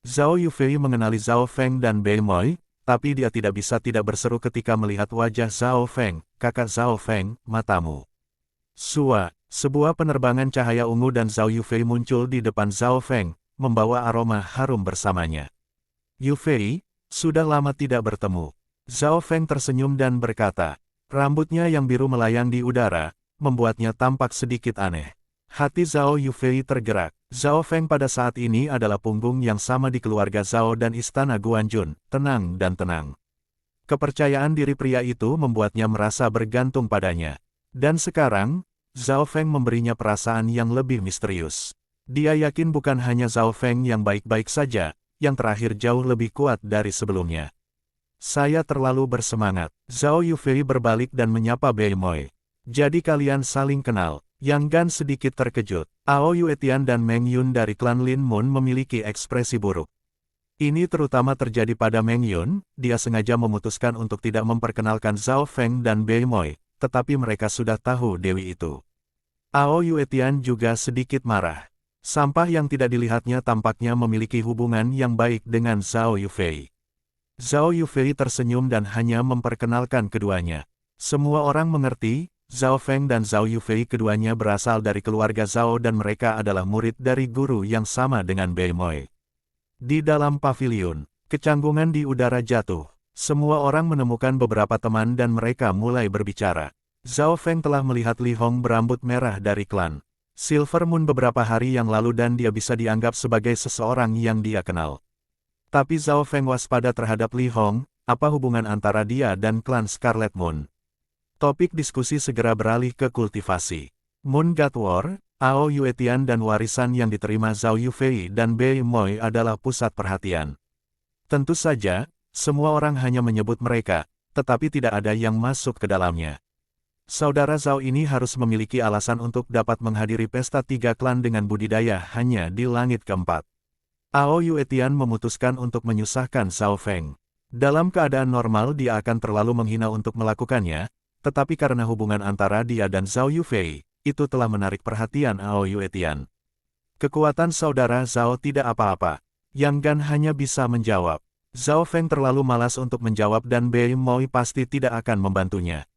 Zhao Yufei mengenali Zhao Feng dan Bei Moi, tapi dia tidak bisa tidak berseru ketika melihat wajah Zhao Feng. Kakak Zhao Feng, matamu. Sebuah penerbangan cahaya ungu dan Zhao Yufei muncul di depan Zhao Feng, membawa aroma harum bersamanya. Yufei, sudah lama tidak bertemu. Zhao Feng tersenyum dan berkata, rambutnya yang biru melayang di udara, membuatnya tampak sedikit aneh. Hati Zhao Yufei tergerak. Zhao Feng pada saat ini adalah punggung yang sama di keluarga Zhao dan Istana Guanjun, tenang dan tenang. Kepercayaan diri pria itu membuatnya merasa bergantung padanya. Dan sekarang, Zhao Feng memberinya perasaan yang lebih misterius. Dia yakin bukan hanya Zhao Feng yang baik-baik saja, yang terakhir jauh lebih kuat dari sebelumnya. Saya terlalu bersemangat. Zhao Yufei berbalik dan menyapa Bei Moi. Jadi kalian saling kenal. Yang Gan sedikit terkejut. Ao Yuetian dan Meng Yun dari klan Lin Moon memiliki ekspresi buruk. Ini terutama terjadi pada Meng Yun, dia sengaja memutuskan untuk tidak memperkenalkan Zhao Feng dan Bei Moi, tetapi mereka sudah tahu dewi itu. Ao Yuetian juga sedikit marah. Sampah yang tidak dilihatnya tampaknya memiliki hubungan yang baik dengan Zhao Yufei. Zhao Yufei tersenyum dan hanya memperkenalkan keduanya. Semua orang mengerti, Zhao Feng dan Zhao Yufei keduanya berasal dari keluarga Zhao dan mereka adalah murid dari guru yang sama dengan Bei Moi. Di dalam pavilion, kecanggungan di udara jatuh. Semua orang menemukan beberapa teman dan mereka mulai berbicara. Zhao Feng telah melihat Li Hong berambut merah dari klan Silver Moon beberapa hari yang lalu dan dia bisa dianggap sebagai seseorang yang dia kenal. Tapi Zhao Feng waspada terhadap Li Hong, apa hubungan antara dia dan klan Scarlet Moon? Topik diskusi segera beralih ke kultivasi. Moon God War, Ao Yuetian dan warisan yang diterima Zhao Yufei dan Bei Moi adalah pusat perhatian. Tentu saja, semua orang hanya menyebut mereka, tetapi tidak ada yang masuk ke dalamnya. Saudara Zhao ini harus memiliki alasan untuk dapat menghadiri pesta tiga klan dengan budidaya hanya di langit keempat. Ao Yuetian memutuskan untuk menyusahkan Zhao Feng. Dalam keadaan normal dia akan terlalu menghina untuk melakukannya, tetapi karena hubungan antara dia dan Zhao Yufei, itu telah menarik perhatian Ao Yuetian. Kekuatan saudara Zhao tidak apa-apa. Yang Gan hanya bisa menjawab. Zhao Feng terlalu malas untuk menjawab dan Bei Moi pasti tidak akan membantunya.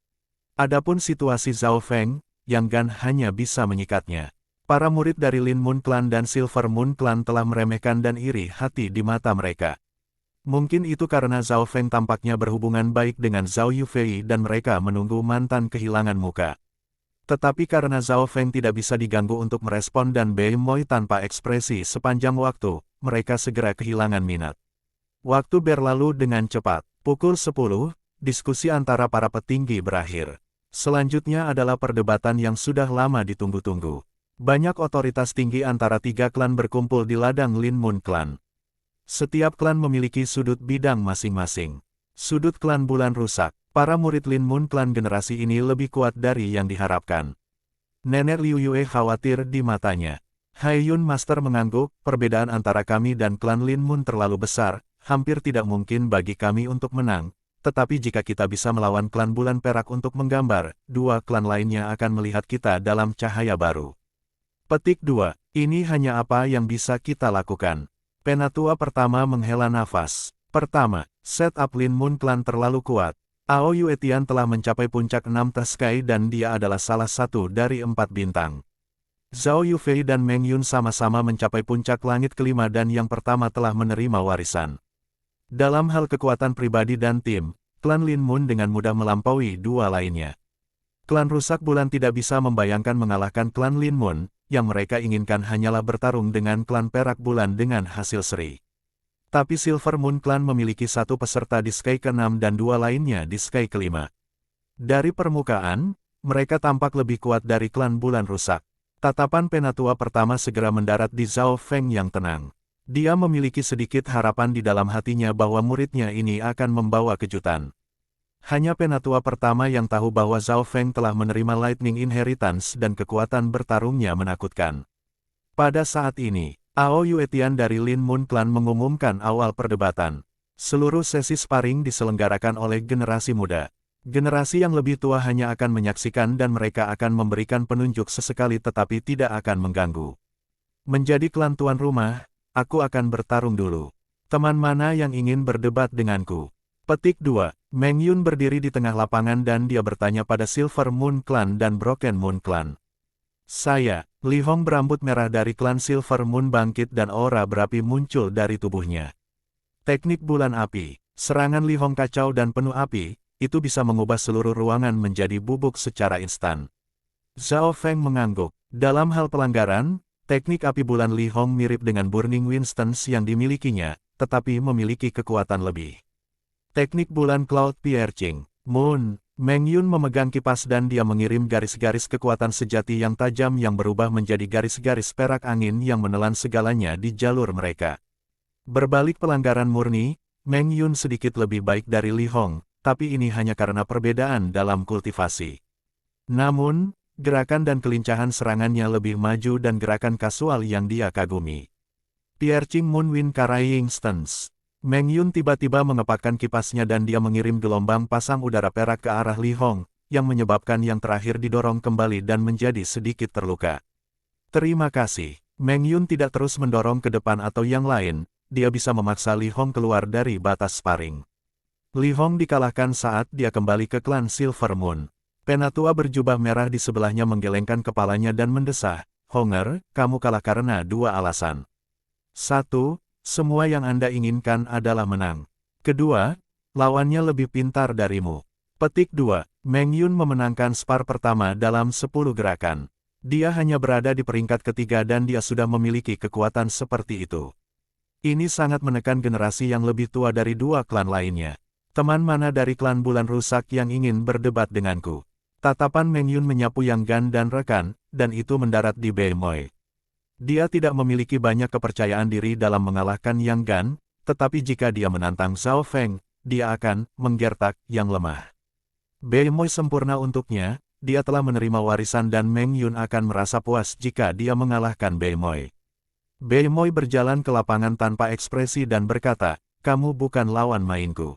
Adapun situasi Zhao Feng, Yang Gan hanya bisa menyikatnya. Para murid dari Lin Moon Clan dan Silver Moon Clan telah meremehkan dan iri hati di mata mereka. Mungkin itu karena Zhao Feng tampaknya berhubungan baik dengan Zhao Yufei dan mereka menunggu mantan kehilangan muka. Tetapi karena Zhao Feng tidak bisa diganggu untuk merespon dan Bei Moi tanpa ekspresi sepanjang waktu, mereka segera kehilangan minat. Waktu berlalu dengan cepat. Pukul 10, diskusi antara para petinggi berakhir. Selanjutnya adalah perdebatan yang sudah lama ditunggu-tunggu. Banyak otoritas tinggi antara tiga klan berkumpul di ladang Lin Moon Clan. Setiap klan memiliki sudut bidang masing-masing. Sudut klan bulan rusak. Para murid Lin Moon Clan generasi ini lebih kuat dari yang diharapkan. Nenek Liu Yue khawatir di matanya. Hai Yun Master mengangguk, perbedaan antara kami dan klan Lin Moon terlalu besar, hampir tidak mungkin bagi kami untuk menang. Tetapi jika kita bisa melawan klan bulan perak untuk menggambar, dua klan lainnya akan melihat kita dalam cahaya baru. Petik 2. Ini hanya apa yang bisa kita lakukan. Penatua pertama menghela nafas. Pertama, setup Lin Moon Clan terlalu kuat. Ao Yuetian telah mencapai puncak 6 Sky dan dia adalah salah satu dari 4 bintang. Zhao Yufei dan Meng Yun sama-sama mencapai puncak langit kelima dan yang pertama telah menerima warisan. Dalam hal kekuatan pribadi dan tim, klan Lin Moon dengan mudah melampaui dua lainnya. Klan rusak bulan tidak bisa membayangkan mengalahkan klan Lin Moon, yang mereka inginkan hanyalah bertarung dengan klan perak bulan dengan hasil seri. Tapi Silver Moon Clan memiliki satu peserta di Sky ke-6 dan dua lainnya di Sky ke-5. Dari permukaan, mereka tampak lebih kuat dari klan bulan rusak. Tatapan penatua pertama segera mendarat di Zhao Feng yang tenang. Dia memiliki sedikit harapan di dalam hatinya bahwa muridnya ini akan membawa kejutan. Hanya penatua pertama yang tahu bahwa Zhao Feng telah menerima Lightning Inheritance dan kekuatan bertarungnya menakutkan. Pada saat ini, Ao Yuetian dari Lin Moon Clan mengumumkan awal perdebatan. Seluruh sesi sparring diselenggarakan oleh generasi muda. Generasi yang lebih tua hanya akan menyaksikan dan mereka akan memberikan penunjuk sesekali tetapi tidak akan mengganggu. Menjadi klan tuan rumah, aku akan bertarung dulu. Teman mana yang ingin berdebat denganku? Petik 2. Meng Yun berdiri di tengah lapangan dan dia bertanya pada Silver Moon Clan dan Broken Moon Clan. Saya, Li Hong berambut merah dari klan Silver Moon bangkit dan aura berapi muncul dari tubuhnya. Teknik bulan api, serangan Li Hong kacau dan penuh api, itu bisa mengubah seluruh ruangan menjadi bubuk secara instan. Zhao Feng mengangguk. Dalam hal pelanggaran, teknik api bulan Li Hong mirip dengan Burning Winstons yang dimilikinya, tetapi memiliki kekuatan lebih. Teknik bulan Cloud Piercing. Moon, Meng Yun memegang kipas dan dia mengirim garis-garis kekuatan sejati yang tajam yang berubah menjadi garis-garis perak angin yang menelan segalanya di jalur mereka. Berbalik pelanggaran murni, Meng Yun sedikit lebih baik dari Li Hong, tapi ini hanya karena perbedaan dalam kultivasi. Namun, gerakan dan kelincahan serangannya lebih maju dan gerakan kasual yang dia kagumi. Piercing Moon Wind Carrying Stance. Meng Yun tiba-tiba mengepakkan kipasnya dan dia mengirim gelombang pasang udara perak ke arah Li Hong, yang menyebabkan yang terakhir didorong kembali dan menjadi sedikit terluka. Terima kasih. Meng Yun tidak terus mendorong ke depan atau yang lain, dia bisa memaksa Li Hong keluar dari batas sparring. Li Hong dikalahkan saat dia kembali ke klan Silver Moon. Penatua berjubah merah di sebelahnya menggelengkan kepalanya dan mendesah, "Honger, kamu kalah karena dua alasan. Satu, semua yang Anda inginkan adalah menang. Kedua, lawannya lebih pintar darimu." Petik 2. Meng Yun memenangkan spar pertama dalam 10 gerakan. Dia hanya berada di peringkat ketiga dan dia sudah memiliki kekuatan seperti itu. Ini sangat menekan generasi yang lebih tua dari dua klan lainnya. "Teman mana dari klan bulan rusak yang ingin berdebat denganku?" Tatapan Meng Yun menyapu Yang Gan dan rekan, dan itu mendarat di Bei Moi. Dia tidak memiliki banyak kepercayaan diri dalam mengalahkan Yang Gan, tetapi jika dia menantang Zhao Feng, dia akan menggertak yang lemah. Bei Moi sempurna untuknya, dia telah menerima warisan dan Meng Yun akan merasa puas jika dia mengalahkan Bei Moi. Bei Moi berjalan ke lapangan tanpa ekspresi dan berkata, "Kamu bukan lawan mainku."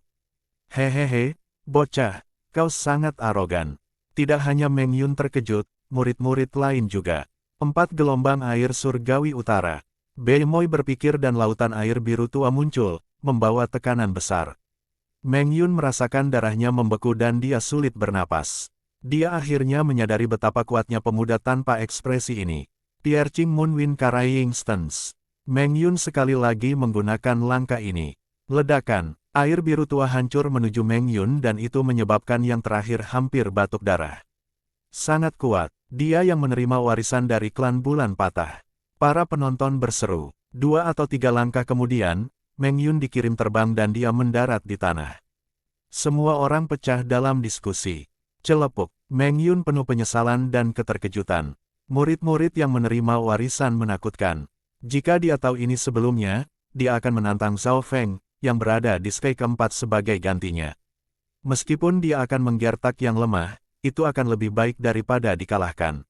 "Hehehe, bocah, kau sangat arogan." Tidak hanya Meng Yun terkejut, murid-murid lain juga. 4 gelombang air surgawi utara. Bei Moi berpikir dan lautan air biru tua muncul, membawa tekanan besar. Meng Yun merasakan darahnya membeku dan dia sulit bernapas. Dia akhirnya menyadari betapa kuatnya pemuda tanpa ekspresi ini. Piercing Moonwind Carrying Stance. Meng Yun sekali lagi menggunakan langkah ini. Ledakan. Air biru tua hancur menuju Meng Yun dan itu menyebabkan yang terakhir hampir batuk darah. Sangat kuat, dia yang menerima warisan dari klan bulan patah. Para penonton berseru. 2 atau 3 langkah kemudian, Meng Yun dikirim terbang dan dia mendarat di tanah. Semua orang pecah dalam diskusi. Celepuk, Meng Yun penuh penyesalan dan keterkejutan. Murid-murid yang menerima warisan menakutkan. Jika dia tahu ini sebelumnya, dia akan menantang Zhao Feng, yang berada di stage keempat sebagai gantinya. Meskipun dia akan menggertak yang lemah, itu akan lebih baik daripada dikalahkan.